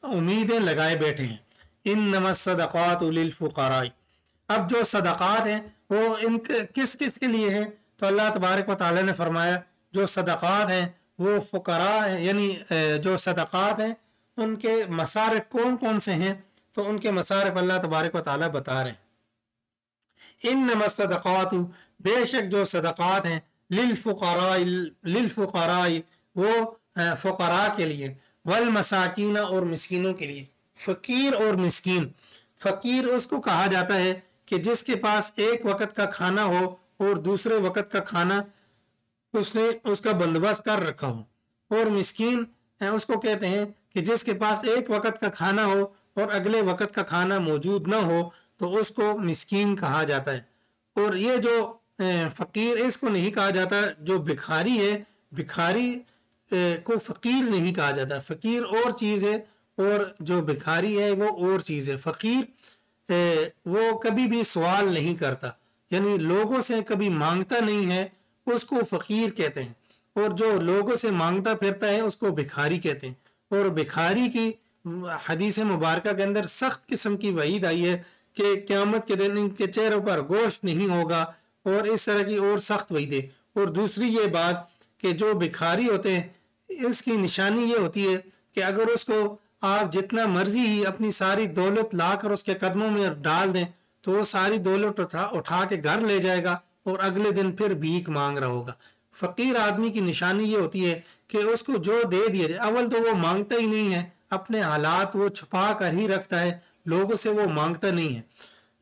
Speaker 1: امیدیں لگائے بیٹھے ہیں، انما الصدقات للفقراء، اب جو صدقات ہیں وہ ان کس کس کے لیے ہیں، تو اللہ تبارک و تعالی نے فرمایا جو صدقات ہیں وہ فقراء ہیں، یعنی جو صدقات ہیں ان کے مصارف کون کون سے ہیں، تو ان کے مصارف اللہ تبارک و تعالی بتا رہے ہیں، انما الصدقات، بے شک جو صدقات ہیں، للفقراء وہ فقراء کے لیے، والمساکین اور مسکینوں کے لیے. فقیر اور مسکین، فقیر اس کو کہا جاتا ہے کہ جس کے پاس ایک وقت کا کھانا ہو اور دوسرے وقت کا کھانا اس نے اس کا بندوبست کر رکھا ہو، اور مسکین اس کو کہتے ہیں کہ جس کے پاس ایک وقت کا کھانا ہو اور اگلے وقت کا کھانا موجود نہ ہو تو اس کو مسکین کہا جاتا ہے. اور یہ جو فقیر اس کو نہیں کہا جاتا، جو بھکاری ہے بھکاری کو فقیر نہیں کہا جاتا. فقیر اور چیز ہے اور جو بھکاری ہے وہ اور چیز ہے. فقیر وہ کبھی بھی سوال نہیں کرتا، یعنی لوگوں سے کبھی مانگتا نہیں ہے، اس کو فقیر کہتے ہیں. اور جو لوگوں سے مانگتا پھرتا ہے اس کو بھکاری کہتے ہیں. اور بھکاری کی حدیث مبارکہ کے اندر سخت قسم کی وعید آئی ہے کہ قیامت کے دن ان کے چہروں پر گوشت نہیں ہوگا، اور اس طرح کی اور سخت وعیدیں. اور دوسری یہ بات کہ جو بھکاری ہوتے ہیں اس کی نشانی یہ ہوتی ہے کہ اگر اس کو آپ جتنا مرضی ہی اپنی ساری دولت لا کر اس کے قدموں میں ڈال دیں تو وہ ساری دولت اٹھا کے گھر لے جائے گا اور اگلے دن پھر بھیک مانگ رہا ہوگا. فقیر آدمی کی نشانی یہ ہوتی ہے کہ اس کو جو دے دیا جائے، اول تو وہ مانگتا ہی نہیں ہے، اپنے حالات وہ چھپا کر ہی رکھتا ہے، لوگوں سے وہ مانگتا نہیں ہے،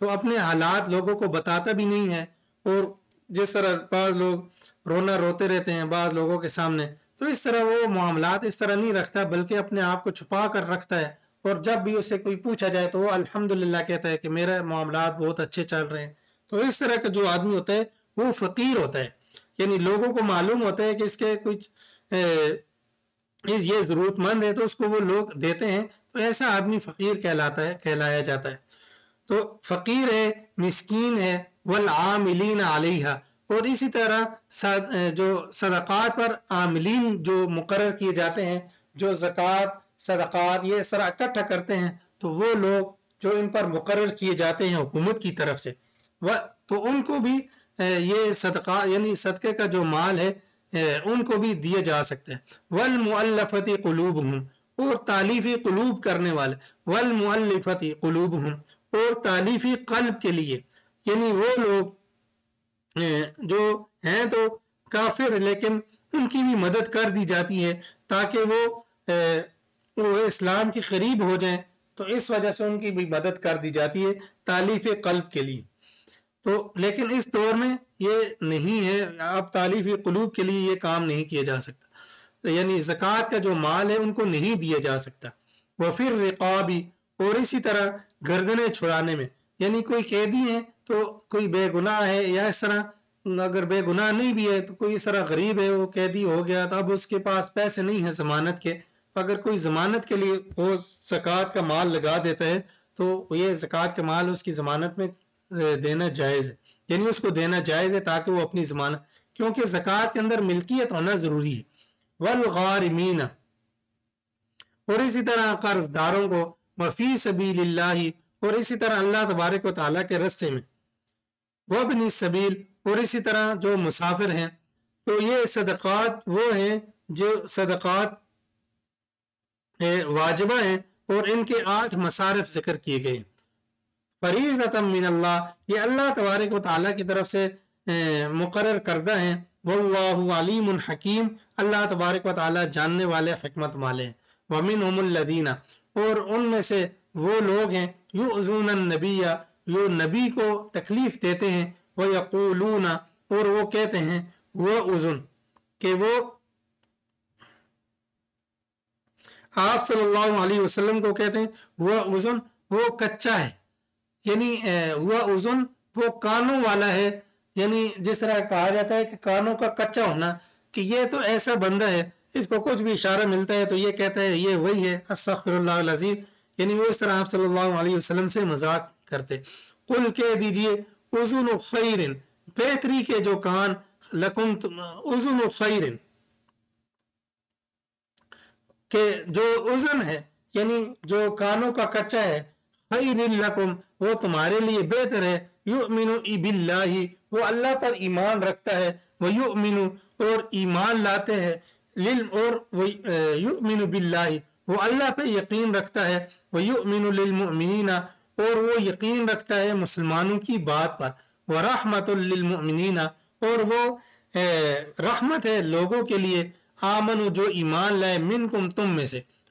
Speaker 1: تو اپنے حالات لوگوں کو بتاتا بھی نہیں ہے. اور جس طرح بعض لوگ رونا روتے رہتے ہیں بعض لوگوں کے سامنے، تو اس طرح وہ معاملات اس طرح نہیں رکھتا بلکہ اپنے آپ کو چھپا کر رکھتا ہے. اور جب بھی اسے کوئی پوچھا جائے تو وہ الحمدللہ کہتا ہے کہ میرے معاملات بہت اچھے چل رہے ہیں. تو اس طرح کا جو آدمی ہوتا ہے وہ فقیر ہوتا ہے، یعنی لوگوں کو معلوم ہوتا ہے کہ اس کے کچھ یہ ضرورت مند ہے تو اس کو وہ لوگ دیتے ہیں، تو ایسا آدمی فقیر کہلایا جاتا ہے. تو فقیر ہے، مسکین ہے، والعاملین علیہا، اور اسی طرح جو صدقات پر عاملین جو مقرر کیے جاتے ہیں، جو زکوٰۃ صدقات یہ اس طرح اکٹھا کرتے ہیں، تو وہ لوگ جو ان پر مقرر کیے جاتے ہیں حکومت کی طرف سے، تو ان کو بھی یہ صدقہ یعنی صدقے کا جو مال ہے ان کو بھی دیے جا سکتے ہیں. والمؤلفۃ قلوبہم، اور تالیفی قلوب کرنے والے، والمؤلفۃ قلوبہم، اور تالیفی قلب کے لیے، یعنی وہ لوگ جو ہیں تو کافر لیکن ان کی بھی مدد کر دی جاتی ہے تاکہ وہ اسلام کے قریب ہو جائیں، تو اس وجہ سے ان کی بھی مدد کر دی جاتی ہے تالیف قلب کے لیے. تو لیکن اس دور میں یہ نہیں ہے، اب تالیف قلوب کے لیے یہ کام نہیں کیا جا سکتا، یعنی زکوٰۃ کا جو مال ہے ان کو نہیں دیا جا سکتا. وفی الرقاب، اور اسی طرح گردنیں چھڑانے میں، یعنی کوئی قیدی ہے تو کوئی بے گناہ ہے، یا اس طرح اگر بے گناہ نہیں بھی ہے تو کوئی اس طرح غریب ہے، وہ قیدی ہو گیا تو اب اس کے پاس پیسے نہیں ہیں ضمانت کے، تو اگر کوئی ضمانت کے لیے وہ زکوٰۃ کا مال لگا دیتا ہے تو یہ زکوٰۃ کا مال اس کی ضمانت میں دینا جائز ہے، یعنی اس کو دینا جائز ہے تاکہ وہ اپنی ضمانت، کیونکہ زکوٰۃ کے اندر ملکیت ہونا ضروری ہے. والغارمین، اور اسی طرح قرض داروں کو، وفی سبیل اللہ، اور اسی طرح اللہ تبارک و تعالیٰ کے رستے میں، وابن السبیل، اور اسی طرح جو مسافر ہیں. تو یہ صدقات وہ ہیں جو صدقات واجبہ ہیں اور ان کے 8 مصارف ذکر کیے گئے. فریضۃ من اللہ، یہ اللہ تبارک و تعالیٰ کی طرف سے مقرر کردہ ہیں. واللہ علیم حکیم، اللہ تبارک و تعالیٰ جاننے والے حکمت والے ہیں. ومنہم الذین، اور ان میں سے وہ لوگ ہیں یؤذون النبی، جو نبی کو تکلیف دیتے ہیں، ویقولون، اور وہ کہتے ہیں وہ اذن، کہ وہ آپ صلی اللہ علیہ وسلم کو کہتے ہیں وہ اذن، وہ کچا ہے، یعنی وہ اذن وہ کانوں والا ہے، یعنی جس طرح کہا جاتا ہے کہ کانوں کا کچا ہونا، کہ یہ تو ایسا بندہ ہے اس کو کچھ بھی اشارہ ملتا ہے تو یہ کہتا ہے یہ وہی ہے استغفر اللہ العظیم، یعنی وہ اس طرح آپ صلی اللہ علیہ وسلم سے مذاق کرتے. قل کہہ دیجئے اذن خیر، بہتری کے جو کان، لکم اذن خیر، کہ جو اذن ہے یعنی جو کانوں کا کچا ہے، خیر لکم، وہ تمہارے لیے بہتر ہے، یؤمن باللہ، وہ اللہ پر ایمان رکھتا ہے، ویؤمن، اور ایمان لاتے ہیں، اور یؤمن باللہ، وہ اللہ پہ یقین رکھتا ہے، ویؤمن للمؤمنین، اور وہ یقین رکھتا ہے مسلمانوں کی بات پر، ورحمت للمؤمنین، اور وہ رحمت ہے لوگوں کے لیے، آمنو، جو ایمان لائے، منکم، تم میں سے،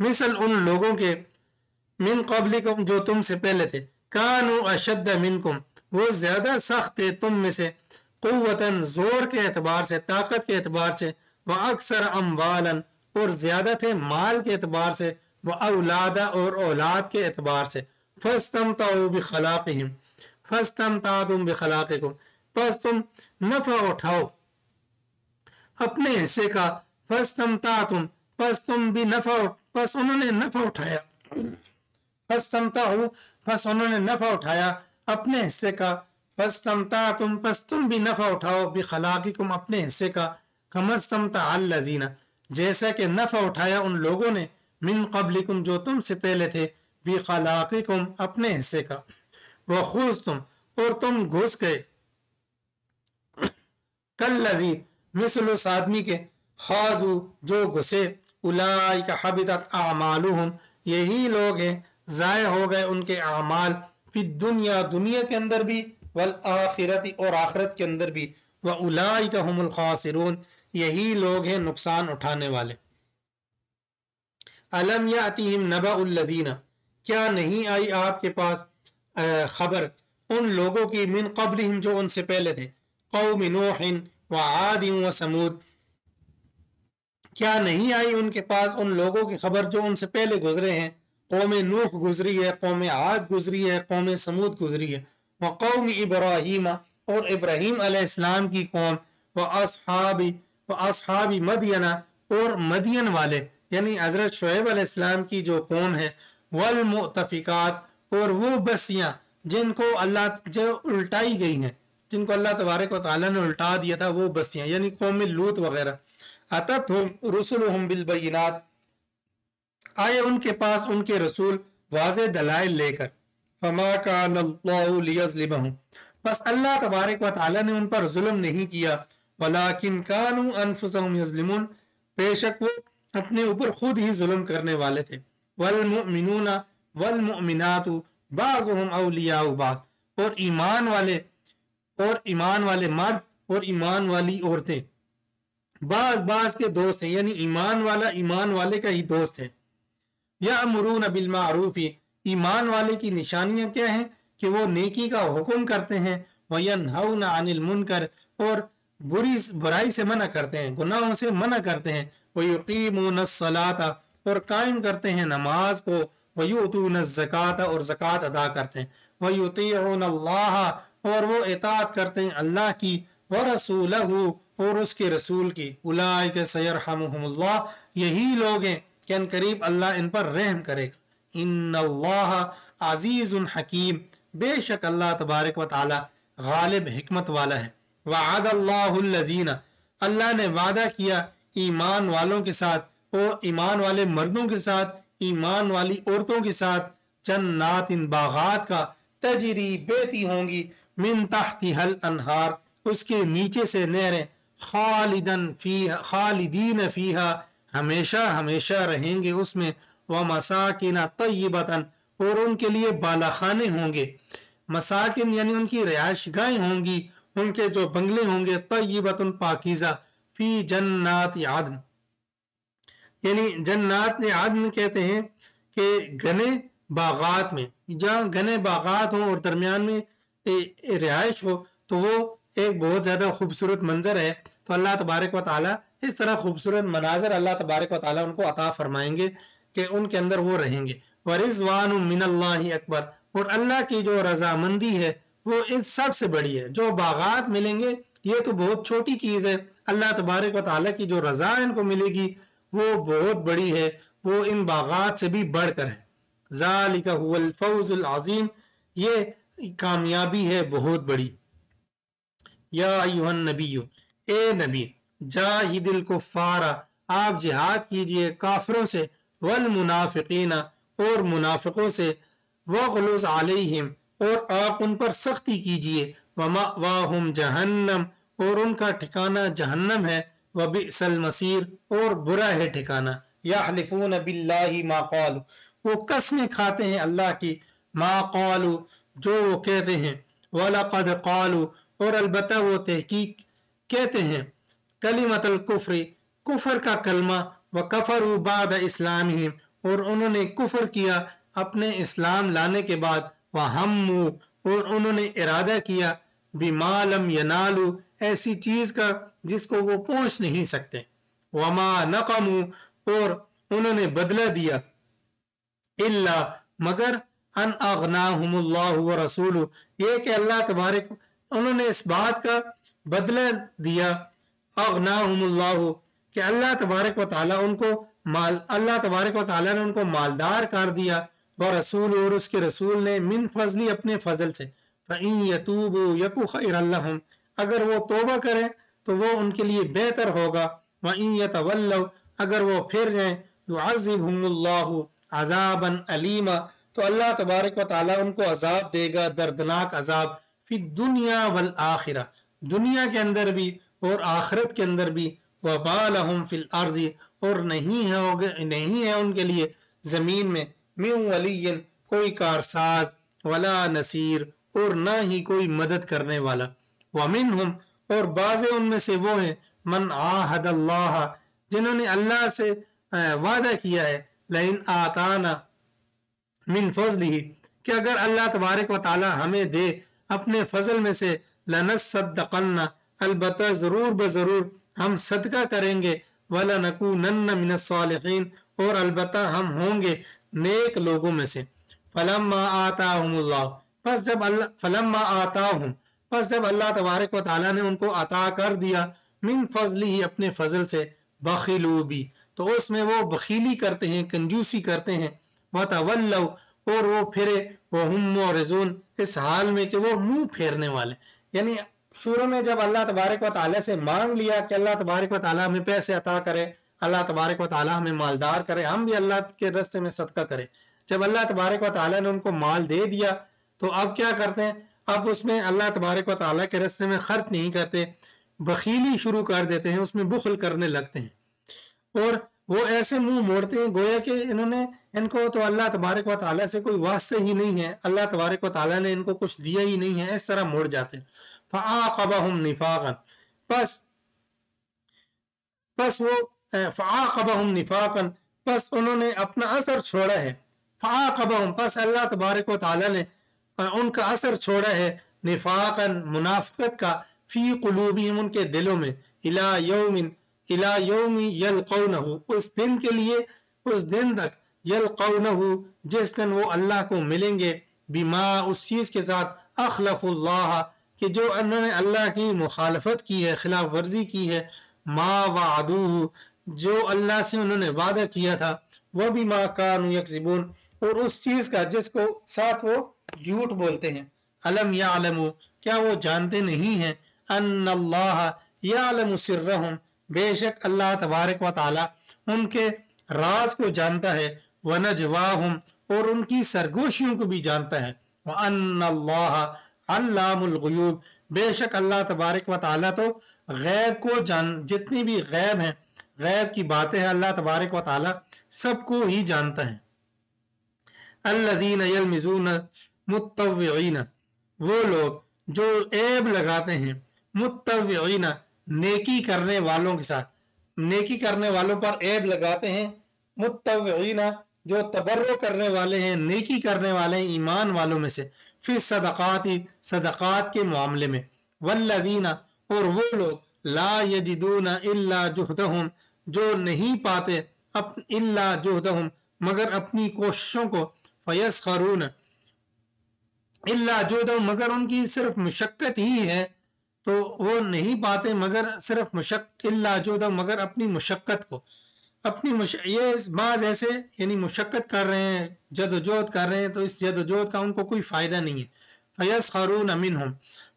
Speaker 1: مثل ان لوگوں کے من قبلکم جو تم سے پہلے تھے کانوا اشد منکم وہ زیادہ سخت تھے تم میں سے قوتاً زور کے اعتبار سے طاقت کے اعتبار سے واکثر اموالا اور زیادہ تھے مال کے اعتبار سے واولادا اور اولاد کے اعتبار سے فاستمتعوا بخلاقہم فاستمتعتم بخلاقکم پس تم نفع اٹھاؤ اپنے حصے کا فاستمتعتم پس تم بھی پس انہوں نے نفع اٹھایا فاستمتعوا پس انہوں نے نفع اٹھایا اپنے حصے کا فاستمتعتم پس تم بھی نفع اٹھاؤ بخلاقکم اپنے حصے کا کما استمتع الذین جیسا کہ نفع اٹھایا ان لوگوں نے من قبلکم جو تم سے پہلے تھے بخلاقکم اپنے حصے کا وخذتم اور تم گھس گئے کالذی مثل اس آدمی کے خاضوا جو گھسے اولئک حبطت اعمالهم یہی لوگ ہیں ضائع ہو گئے ان کے اعمال فی الدنیا دنیا کے اندر بھی والآخرت اور آخرت کے اندر بھی واولئک هم الخاسرون یہی لوگ ہیں نقصان اٹھانے والے الم یاتہم نبأ الذین کیا نہیں آئی آپ کے پاس خبر ان لوگوں کی من قبلہم جو ان سے پہلے تھے قوم نوح وعاد وثمود کیا نہیں آئی ان کے پاس ان لوگوں کی خبر جو ان سے پہلے گزرے ہیں قوم نوح گزری ہے قوم عاد گزری ہے قوم سمود گزری ہے وقوم ابراہیم اور ابراہیم علیہ السلام کی قوم واصحاب مدین اور مدین والے یعنی حضرت شعیب علیہ السلام کی جو قوم ہے والمؤتفقات اور وہ بستیاں جن کو جو الٹائی گئی ہیں جن کو اللہ تبارک و تعالیٰ نے الٹا دیا تھا وہ بستیاں یعنی قوم لوط وغیرہ اتتہم رسلہم بالبینات آئے ان کے پاس ان کے رسول واضح دلائل لے کر فما کان اللہ لیظلمہم بس اللہ تبارک و تعالیٰ نے ان پر ظلم نہیں کیا ولیکن کانوا انفسہم یظلمون بے شک وہ اپنے اوپر خود ہی ظلم کرنے والے تھے والمؤمنون والمؤمنات بعضهم اولیاء بعض اور ایمان والے مرد اور ایمان والی عورتیں بعض کے دوست ہیں یعنی ایمان والا ایمان والے کا ہی دوست ہے یأمرون بالمعروف ایمان والے کی نشانیاں کیا ہیں کہ وہ نیکی کا حکم کرتے ہیں وینہون عن المنکر اور برائی سے منع کرتے ہیں گناہوں سے منع کرتے ہیں ویقیمون الصلاۃ اور قائم کرتے ہیں نماز کو ویؤتون الزکاۃ اور زکوٰۃ ادا کرتے ہیں ویطیعون اللہ اور وہ اطاعت کرتے ہیں اللہ کی ورسولہ اور اس کے رسول کی اولئک سیرحمہم اللہ یہی لوگ ہیں کہ ان قریب اللہ ان پر رحم کرے گا ان اللہ عزیز حکیم بے شک اللہ تبارک و تعالی غالب حکمت والا ہے وعد اللہ الذین اللہ نے وعدہ کیا ایمان والوں کے ساتھ اور ایمان والے مردوں کے ساتھ ایمان والی عورتوں کے ساتھ جنات باغات کا تجری بہتی ہوں گی من تحتها الانہار اس کے نیچے سے نہریں خالدین فیہا ہمیشہ رہیں گے اس میں ومساکن طیبۃ اور ان کے لیے بالا خانے ہوں گے مساکن یعنی ان کی رہائش گاہیں ہوں گی ان کے جو بنگلے ہوں گے طیبۃ پاکیزہ فی جنات عدن یعنی جنات عدن کہتے ہیں کہ گھنے باغات میں جہاں گھنے باغات ہوں اور درمیان میں رہائش ہو تو وہ ایک بہت زیادہ خوبصورت منظر ہے تو اللہ تبارک و تعالیٰ اس طرح خوبصورت مناظر اللہ تبارک و تعالیٰ ان کو عطا فرمائیں گے کہ ان کے اندر وہ رہیں گے ورضوان من اللہ اکبر اور اللہ کی جو رضامندی ہے وہ ان سب سے بڑی ہے جو باغات ملیں گے یہ تو بہت چھوٹی چیز ہے اللہ تبارک و تعالیٰ کی جو رضا ان کو ملے گی وہ بہت بڑی ہے وہ ان باغات سے بھی بڑھ کر ہے ذالک هو الفوز العظیم یہ کامیابی ہے بہت بڑی یا ایھا النبی اے نبی جاہد الکفار آپ جہاد کیجئے کافروں سے والمنافقین اور منافقوں سے وغلظ علیہم اور آپ ان پر سختی کیجئے ومأواہم جہنم اور ان کا ٹھکانہ جہنم ہے وبئس المصیر اور برا ہے ٹھکانہ یحلفون باللہ ما قالوا وہ قسمیں کھاتے ہیں اللہ کی ما قالوا جو وہ کہتے ہیں وَلَقَدْ قَالُوا اور البتہ وہ تحقیق کہتے ہیں کلمۃ الکفر کفر کا کلمہ وَكَفَرُوا بَعْدَ اسلامہم اور انہوں نے کفر کیا اپنے اسلام لانے کے بعد، وہموا اور انہوں نے ارادہ کیا، بما لم ینالوا ایسی چیز کا جس کو وہ پہنچ نہیں سکتے، وما نقموا اور انہوں نے بدلہ دیا، الا مگر ان اغناہم اللہ ورسولہ یہ کہ اللہ تبارک انہوں نے اس بات کا بدلہ دیا، اغناہم اللہ کہ اللہ تبارک و تعالیٰ ان کو اللہ تبارک و تعالیٰ نے ان کو مالدار کر دیا، ورسول اور اس کے رسول نے من فضلی اپنے فضل سے، فَإِن يَتُوبُوا يَكُ خَيْرًا لَهُمْ اگر وہ توبہ کریں تو وہ ان کے لیے بہتر ہوگا، وَإِن يَتَوَلَّوْا اگر وہ پھر جائیں يُعَذِّبْهُمُ اللَّهُ عَذَابًا عَلِيمًا تو اللہ تبارک و تعالیٰ ان کو عذاب دے گا، دردناک عذاب، فی الدنیا والآخرہ دنیا کے اندر بھی اور آخرت کے اندر بھی، وَمَا لَهُمْ فِي الْأَرْضِ اور نہیں ہے ان کے لیے زمین میں، من ولی کوئی کارساز، ولا نصیر اور نہ ہی کوئی مدد کرنے والا، وَمِنْهُمْ اور بعض ان میں سے وہ ہیں، من عاہد اللہ جنہوں نے اللہ سے وعدہ کیا ہے، لئن آتانا من فضلہ کہ اگر اللہ تبارک و تعالی ہمیں دے اپنے فضل میں سے، لنصدقن البتہ ضرور بضرور ہم صدقہ کریں گے، وَلَنَكُونَنَّ مِنَ الصَّالِحِينَ اور البتہ ہم ہوں گے نیک لوگوں میں سے، فَلَمَّا آتَاهُمُ اللَّهُ پس جب اللہ تبارک و تعالیٰ نے ان کو عطا کر دیا، من فضلہ اپنے فضل سے، بخلوا بھی تو اس میں وہ بخیلی کرتے ہیں، کنجوسی کرتے ہیں، وَتَوَلَّوْا اور وہ پھرے، وَهُمْ مُعْرِضُونَ اس حال میں کہ وہ منہ پھیرنے والے، یعنی شروع میں جب اللہ تبارک و تعالیٰ سے مانگ لیا کہ اللہ تبارک و تعالیٰ ہمیں پیسے عطا کرے، اللہ تبارک و تعالیٰ ہمیں مالدار کرے، ہم بھی اللہ کے راستے میں صدقہ کریں، جب اللہ تبارک و تعالیٰ نے ان کو مال دے دیا تو اب کیا کرتے ہیں، اب اس میں اللہ تبارک و تعالیٰ کے راستے میں خرچ نہیں کرتے، بخیلی شروع کر دیتے ہیں، اس میں بخل کرنے لگتے ہیں، اور وہ ایسے منہ موڑتے ہیں گویا کہ ان کو تو اللہ تبارک و تعالیٰ سے کوئی واسطہ ہی نہیں ہے، اللہ تبارک و تعالیٰ نے ان کو کچھ دیا ہی نہیں ہے، اس طرح موڑ جاتے ہیں، فَعَاقَبَهُمْ نِفَاقًا پس انہوں نے اپنا اثر چھوڑا ہے، فَعَاقَبَهُمْ پس اللہ تبارک و تعالیٰ نے ان کا اثر چھوڑا ہے، نفاقا منافقت کا، فی قلوبہم ان کے دلوں میں، الی یوم یلقونہ اس دن کے لیے، اس دن تک، یلقونہ جس دن وہ اللہ کو ملیں گے، بما اس چیز کے ساتھ، اخلف اللہ کہ جو انہوں نے اللہ کی مخالفت کی ہے، خلاف ورزی کی ہے، ما وعدوہ جو اللہ سے انہوں نے وعدہ کیا تھا، وبما کانوا یکذبون اور اس چیز کا جس کو ساتھ وہ جھوٹ بولتے ہیں، الم یعلموا کیا وہ جانتے نہیں ہیں، ان اللہ یعلم سرہم بے شک اللہ تبارک و تعالی ان کے راز کو جانتا ہے، ونجواہم اور ان کی سرگوشیوں کو بھی جانتا ہے، وان اللہ علام الغیوب بے شک اللہ تبارک و تعالی تو غیب کو جتنی بھی غیب ہیں، غیب کی باتیں ہیں، اللہ تبارک و تعالی سب کو ہی جانتا ہے، الذین یلمزون متطوعین وہ لوگ جو عیب لگاتے ہیں، متطوعین نیکی کرنے والوں کے ساتھ، نیکی کرنے والوں پر عیب لگاتے ہیں، متطوعین جو تبرع کرنے والے ہیں، نیکی کرنے والے ہیں ایمان والوں میں سے، فی الصدقات صدقات کے معاملے میں، والذین اور وہ لوگ لا یجدون الا جہدہم جو نہیں پاتے الا جہدہم مگر اپنی کوششوں کو، فیسخرون الا جہدہم مگر ان کی صرف مشقت ہی ہے، تو وہ نہیں پاتے مگر صرف الا جہدہم مگر اپنی مشقت کو، یہ بعض ایسے یعنی مشقت کر رہے ہیں، جدوجہد کر رہے ہیں، تو اس جدوجہد کا ان کو کوئی فائدہ نہیں ہے، فیسخرون منہم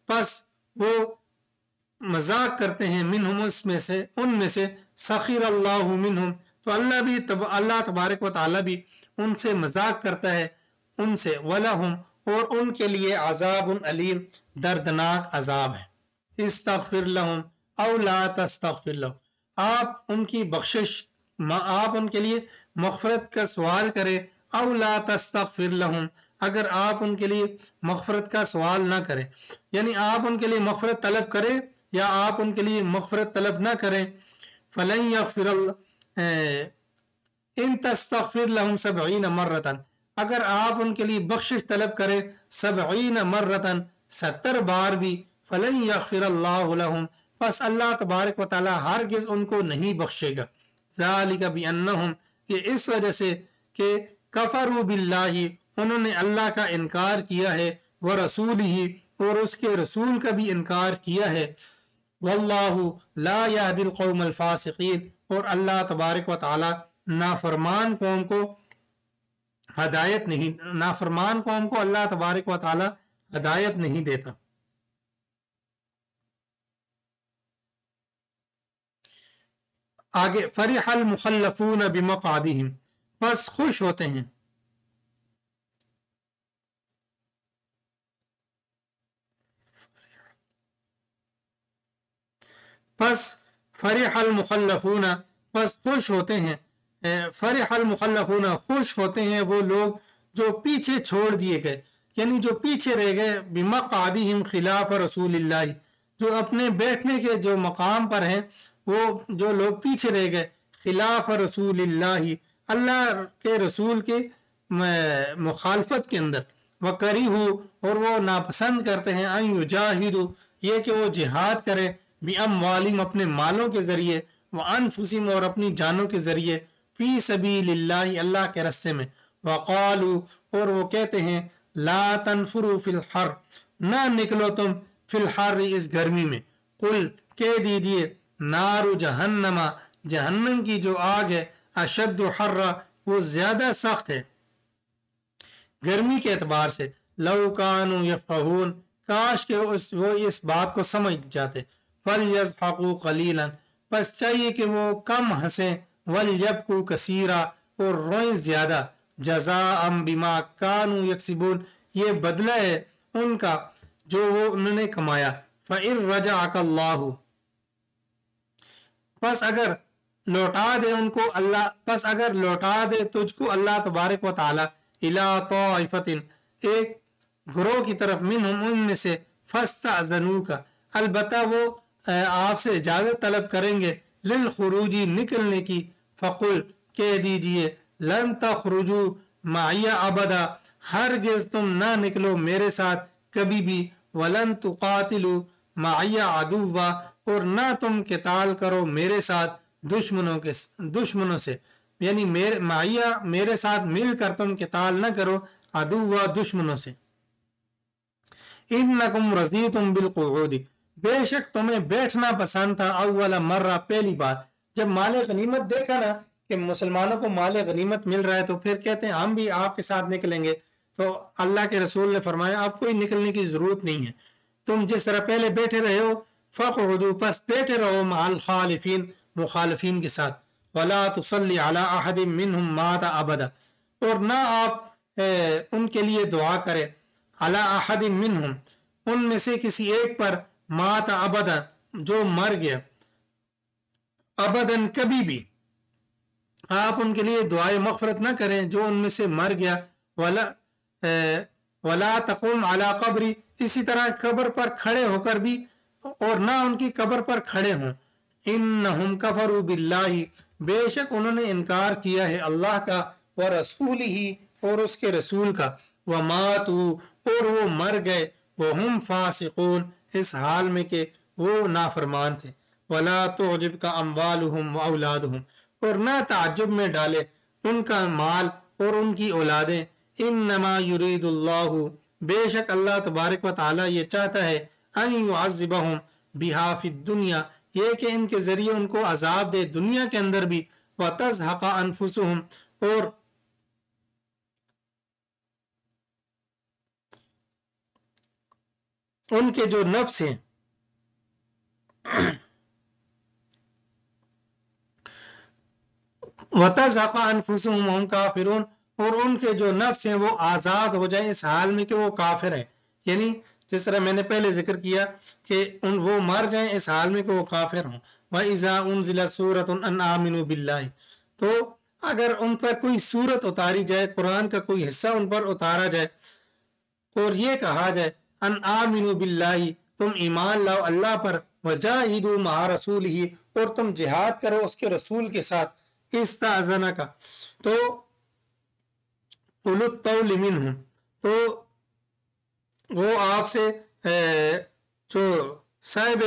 Speaker 1: پس وہ مذاق کرتے ہیں، منہم اس میں سے، ان میں سے، سخر اللہ منہم تو اللہ تبارک و تعالی بھی ان سے مذاق کرتا ہے، ان سے، ولہم اور ان کے لیے عذاب علیم دردناک عذاب ہے، استغفر لہم او لا تستغفر لہم آپ ان کی بخشش، آپ ان کے لیے مغفرت کا سوال کریں، او لا تستغفر لہم اگر آپ ان کے لیے مغفرت کا سوال نہ کریں، یعنی آپ ان کے لیے مغفرت طلب کریں یا آپ ان کے لیے مغفرت طلب نہ کریں، فلن یغفر اللہ ان تستغفر لهم 70 مرتن، اگر آپ ان کے لیے بخشش طلب کرے 70 مرتن 70 بار بھی، فلن یغفر اللہ لهم، پس اللہ تبارک و تعالی ہرگز ان کو نہیں بخشے گا. ذالک بانہم، کہ اس وجہ سے کہ کفروا باللہ، انہوں نے اللہ کا انکار کیا ہے، ورسولہ، اور اس کے رسول کا بھی انکار کیا ہے، واللہ لا یہدی القوم الفاسقین، اور اللہ تبارک و تعالی نافرمان قوم کو ہدایت نہیں، نافرمان قوم کو اللہ تبارک و تعالی ہدایت نہیں دیتا. آگے فرح المخلفون بمقعدہم، بس خوش ہوتے ہیں، پس فرح المخلفون، پس خوش ہوتے ہیں، فرح المخلفون، خوش ہوتے ہیں وہ لوگ جو پیچھے چھوڑ دیے گئے، یعنی جو پیچھے رہ گئے، بمقعدہم خلاف رسول اللہ، جو اپنے بیٹھنے کے جو مقام پر ہیں، وہ جو لوگ پیچھے رہ گئے، خلاف رسول اللہ، اللہ کے رسول کے مخالفت کے اندر، وَكَرِهُ، اور وہ ناپسند کرتے ہیں، ان یجاہدوا، یہ کہ وہ جہاد کرے، بِأَمْوَالِهِمْ، اپنے مالوں کے ذریعے، وَأَنفُسِهِمْ، اور اپنی جانوں کے ذریعے، فی سبیل اللہ، اللہ کے راستے میں، وقالوا، اور وہ کہتے ہیں، لا تنفروا فی الحر، نہ نکلو تم فی الحر، اس گرمی میں، قل، کہہ دیجئے، نار جہنم، جہنم کی جو آگ ہے، اشد حرا، وہ زیادہ سخت ہے گرمی کے اعتبار سے، لو کانوا یفقہون، کاش کہ وہ اس بات کو سمجھ جاتے، فلیضحکوا قلیلا، بس چاہیے کہ وہ کم ہنسیں، ولیبکوا کثیرا، اور روئیں زیادہ، جزاء بما کانوا یکسبون، یہ بدلہ ہے ان کا جو وہ انہوں نے کمایا، فإن رجعک اللہ، پس اگر لوٹا دے ان کو اللہ، پس اگر لوٹا دے تجھ کو اللہ تبارک و تعالی، الی طائفۃ، ایک گروہ کی طرف، منہم، ان میں سے، فاستأذنوک، البتہ وہ آپ سے اجازت طلب کریں گے، للخروج، نکلنے کی، فقل، کہہ دیجئے، لن تخرجوا معی ابدا، ہرگز تم نہ نکلو میرے ساتھ کبھی بھی، ولن تقاتلوا معی عدوا، اور نہ تم قتال کرو میرے ساتھ دشمنوں سے، یعنی میرے ساتھ مل کر تم قتال نہ کرو، عدوا، دشمنوں سے. انکم رضیتم بالقعود، بے شک تمہیں بیٹھنا پسند تھا، اول مرہ، پہلی بار، جب مال غنیمت دیکھا نا کہ مسلمانوں کو مال غنیمت مل رہا ہے، تو پھر کہتے ہیں ہم بھی آپ کے ساتھ نکلیں گے، تو اللہ کے رسول نے فرمایا آپ کوئی نکلنے کی ضرورت نہیں ہے، تم جس طرح پہلے بیٹھے رہے ہو، فقعدوا، پس بیٹھے رہو، مع الخالفین، مخالفین کے ساتھ، ولا تصلی علی احد منہم مات ابدا، اور نہ آپ ان کے لیے دعا کرے، علی احد منہم، ان میں سے کسی ایک پر، مات ابدا، جو مر گیا، ابداً، کبھی بھی، آپ ان کے لیے دعائے مغفرت نہ کریں جو ان میں سے مر گیا، ولا تقوم علی قبری، اسی طرح قبر پر کھڑے ہو کر بھی، اور نہ ان کی قبر پر کھڑے ہوں، انہم کفروا باللہ، بے شک انہوں نے انکار کیا ہے اللہ کا، ورسولہ، اور اس کے رسول کا، وماتوا، اور وہ مر گئے، وہم فاسقون، اس حال میں کہ وہ نافرمان تھے، ولا تعجبک اموالہم واولادہم، اور نہ تعجب میں ڈالے ان کا مال اور ان کی اولادیں، انما یرید اللہ، بے شک اللہ تبارک و تعالی یہ چاہتا ہے، ان یعذبہم بہا فی الدنیا، یہ کہ ان کے ذریعے ان کو عذاب دے دنیا کے اندر بھی، وتزہق انفسہم، اور ان کے جو نفس ہیں، وتزہق انفسہم وہم کافرون، اور ان کے جو نفس ہیں وہ آزاد ہو جائیں اس حال میں کہ وہ کافر ہیں، یعنی جس طرح میں نے پہلے ذکر کیا کہ وہ مر جائیں اس حال میں کہ وہ کافر ہوں. وَإِذَا أُنزِلَتْ سُورَةٌ أَنْ آمِنُوا بِاللَّهِ، تو اگر ان پر کوئی سورت اتاری جائے، قرآن کا کوئی حصہ ان پر اتارا جائے اور یہ کہا جائے ان آمنوا باللہ، تم ایمان لاؤ اللہ پر، وجاہدوا مع رسولہ، اور تم جہاد کرو اس کے رسول کے ساتھ، استاذنا کا تو اولو الطول منہم تو وہ آپ سے جو صاحب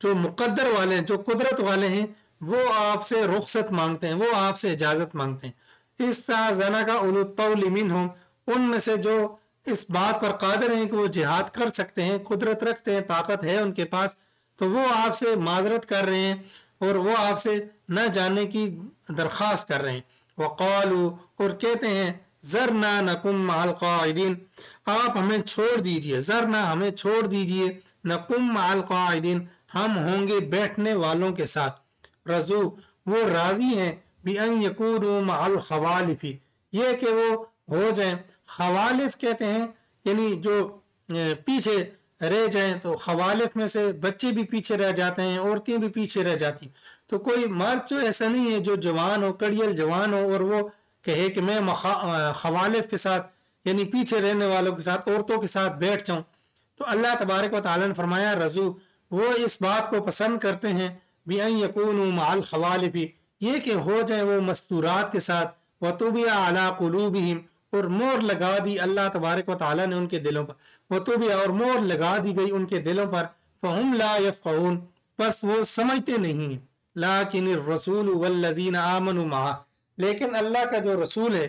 Speaker 1: جو مقدر والے ہیں جو قدرت والے ہیں وہ آپ سے رخصت مانگتے ہیں وہ آپ سے اجازت مانگتے ہیں استاذنا کا اولو الطول منہم ان میں سے جو اس بات پر قادر ہیں کہ وہ جہاد کر سکتے ہیں قدرت رکھتے ہیں طاقت ہے ان کے پاس تو وہ آپ سے معذرت کر رہے ہیں اور وہ آپ سے نہ جانے کی درخواست کر رہے ہیں وقالوا اور کہتے ہیں ذرنا نکم مع القاعدین آپ ہمیں چھوڑ دیجئے ذرنا ہمیں چھوڑ دیجئے نکم مع القاعدین ہم ہوں گے بیٹھنے والوں کے ساتھ رضو وہ راضی ہیں بأن یکونوا مع الخوالف یہ کہ وہ ہو جائیں خوالف کہتے ہیں یعنی جو پیچھے رہ جائیں تو خوالف میں سے بچے بھی پیچھے رہ جاتے ہیں عورتیں بھی پیچھے رہ جاتی تو کوئی مرد جو ایسا نہیں ہے جو جوان ہو کڑیل جوان ہو اور وہ کہے کہ میں خوالف کے ساتھ یعنی پیچھے رہنے والوں کے ساتھ عورتوں کے ساتھ بیٹھ جاؤں تو اللہ تبارک و تعالی نے فرمایا رضو وہ اس بات کو پسند کرتے ہیں بأن یکونوا مع الخوالف یہ کہ ہو جائیں وہ مستورات کے ساتھ وطبع علی قلوبہم اور مور لگا دی اللہ تبارک و تعالی نے ان کے دلوں پر وطبع اور مور لگا دی گئی ان کے دلوں پر فہم لا یفقہون بس وہ سمجھتے نہیں ہیں لیکن الرسول والذین آمنوا معه لیکن اللہ کا جو رسول ہے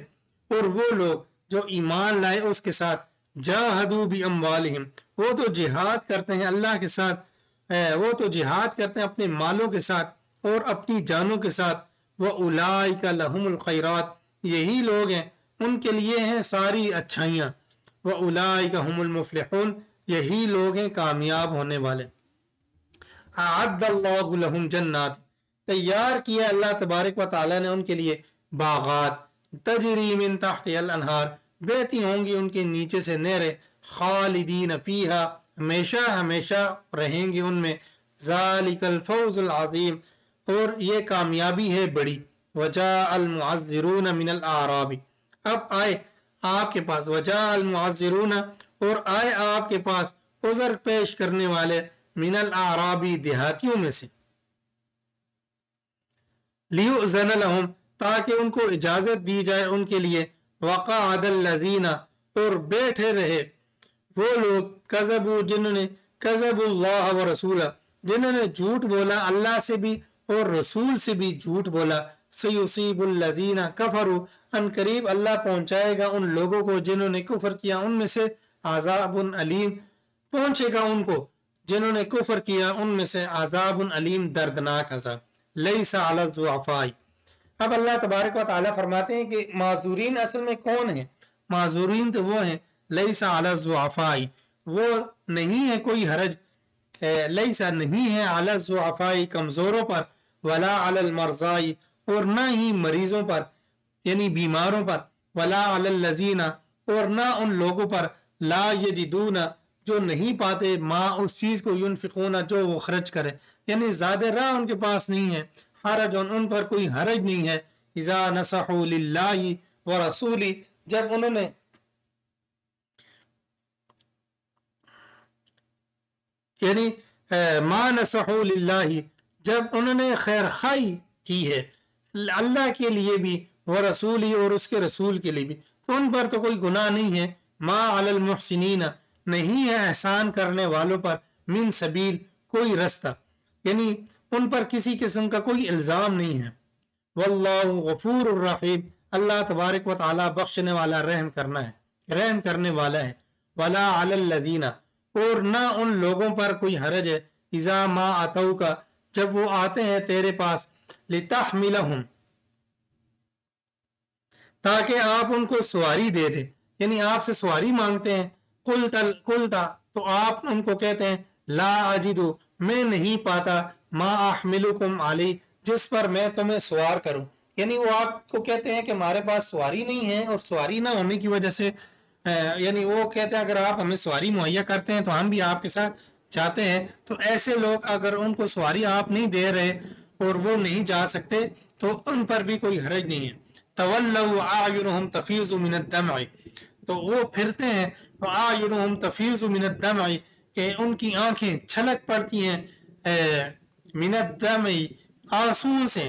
Speaker 1: اور وہ لوگ جو ایمان لائے اس کے ساتھ جاہدوا باموالہم وہ تو جہاد کرتے ہیں اللہ کے ساتھ وہ تو جہاد کرتے ہیں اپنے مالوں کے ساتھ اور اپنی جانوں کے ساتھ وَأُولَئِكَ لَهُمُ الْخَيْرَاتِ یہی لوگ ہیں ان کے لیے ہیں ساری اچھائیاں وَأُولَئِكَ هُمُ الْمُفْلِحُونَ یہی لوگ ہیں کامیاب ہونے والے اعد اللہ لہم جنات تیار کیا اللہ تبارک و تعالی نے ان کے لیے باغات تجری من تحت الانہار بہتی ہوں گی ان کے نیچے سے نہریں خالدین فیہا ہمیشہ ہمیشہ رہیں گے ان میں ذالک الفوز العظیم اور یہ کامیابی ہے بڑی وجاء المعذرون من الاعراب اب آئے آپ کے پاس وجاء المعذرون اور آئے آپ کے پاس عذر پیش کرنے والے من الاعرابی دیہاتیوں میں سے لیؤذن لهم تاکہ ان کو اجازت دی جائے ان کے لیے وقعد الذین اور بیٹھے رہے وہ لوگ کذبوا جنہوں نے کذبوا اللہ ورسولہ جنہوں نے جھوٹ بولا اللہ سے بھی اور رسول سے بھی جھوٹ بولا سیصیب الذین کفروا ان قریب اللہ پہنچائے گا ان لوگوں کو جنہوں نے کفر کیا ان میں سے عذاب علیم پہنچے گا ان کو جنہوں نے کفر کیا ان میں سے عذاب علیم دردناک عذاب لیس علی الضعفاء اب اللہ تبارک و تعالی فرماتے ہیں کہ معذورین اصل میں کون ہیں معذورین تو وہ ہیں لیس علی الضعفاء وہ نہیں ہے کوئی حرج لیس نہیں ہے علی الضعفاء کمزوروں پر ولا علی المرضاء اور نہ ہی مریضوں پر یعنی بیماروں پر ولا علی الذین اور نہ ان لوگوں پر لا یجدون جو نہیں پاتے ما اس چیز کو ينفقون جو وہ خرچ کرے یعنی زیادہ راہ ان کے پاس نہیں ہے حرج ان پر کوئی حرج نہیں ہے اذا نصحوا للہ ورسولہ جب انہوں نے یعنی ما نصحوا للہ جب انہوں نے خیر خواہی کی ہے اللہ کے لیے بھی ورسولہ اور اس کے رسول کے لیے بھی تو ان پر تو کوئی گناہ نہیں ہے ما علی المحسنین نہیں ہے احسان کرنے والوں پر من سبیل کوئی رستہ یعنی ان پر کسی قسم کا کوئی الزام نہیں ہے واللہ غفور الرحیم اللہ تبارک و تعالی بخشنے والا رحم کرنے والا ہے ولا علی الذین اور نہ ان لوگوں پر کوئی حرج ہے اذا ما اتوک جب وہ آتے ہیں تیرے پاس لتحملہم تاکہ آپ ان کو سواری دے دیں یعنی آپ سے سواری مانگتے ہیں قلتا تو آپ ان کو کہتے ہیں لا اجدو میں نہیں پاتا ما احملکم علی جس پر میں تمہیں سوار کروں یعنی وہ آپ کو کہتے ہیں کہ ہمارے پاس سواری نہیں ہے اور سواری نہ ہونے کی وجہ سے یعنی وہ کہتے ہیں اگر آپ ہمیں سواری مہیا کرتے ہیں تو ہم بھی آپ کے ساتھ جاتے ہیں تو ایسے لوگ اگر ان کو سواری آپ نہیں دے رہے اور وہ نہیں جا سکتے تو ان پر بھی کوئی حرج نہیں ہے تولوا اعینہم تفیض من الدمع تو وہ پھرتے ہیں اعینہم تفیض من الدمع کہ ان کی آنکھیں چھلک پڑتی ہیں من الدمع آنسو سے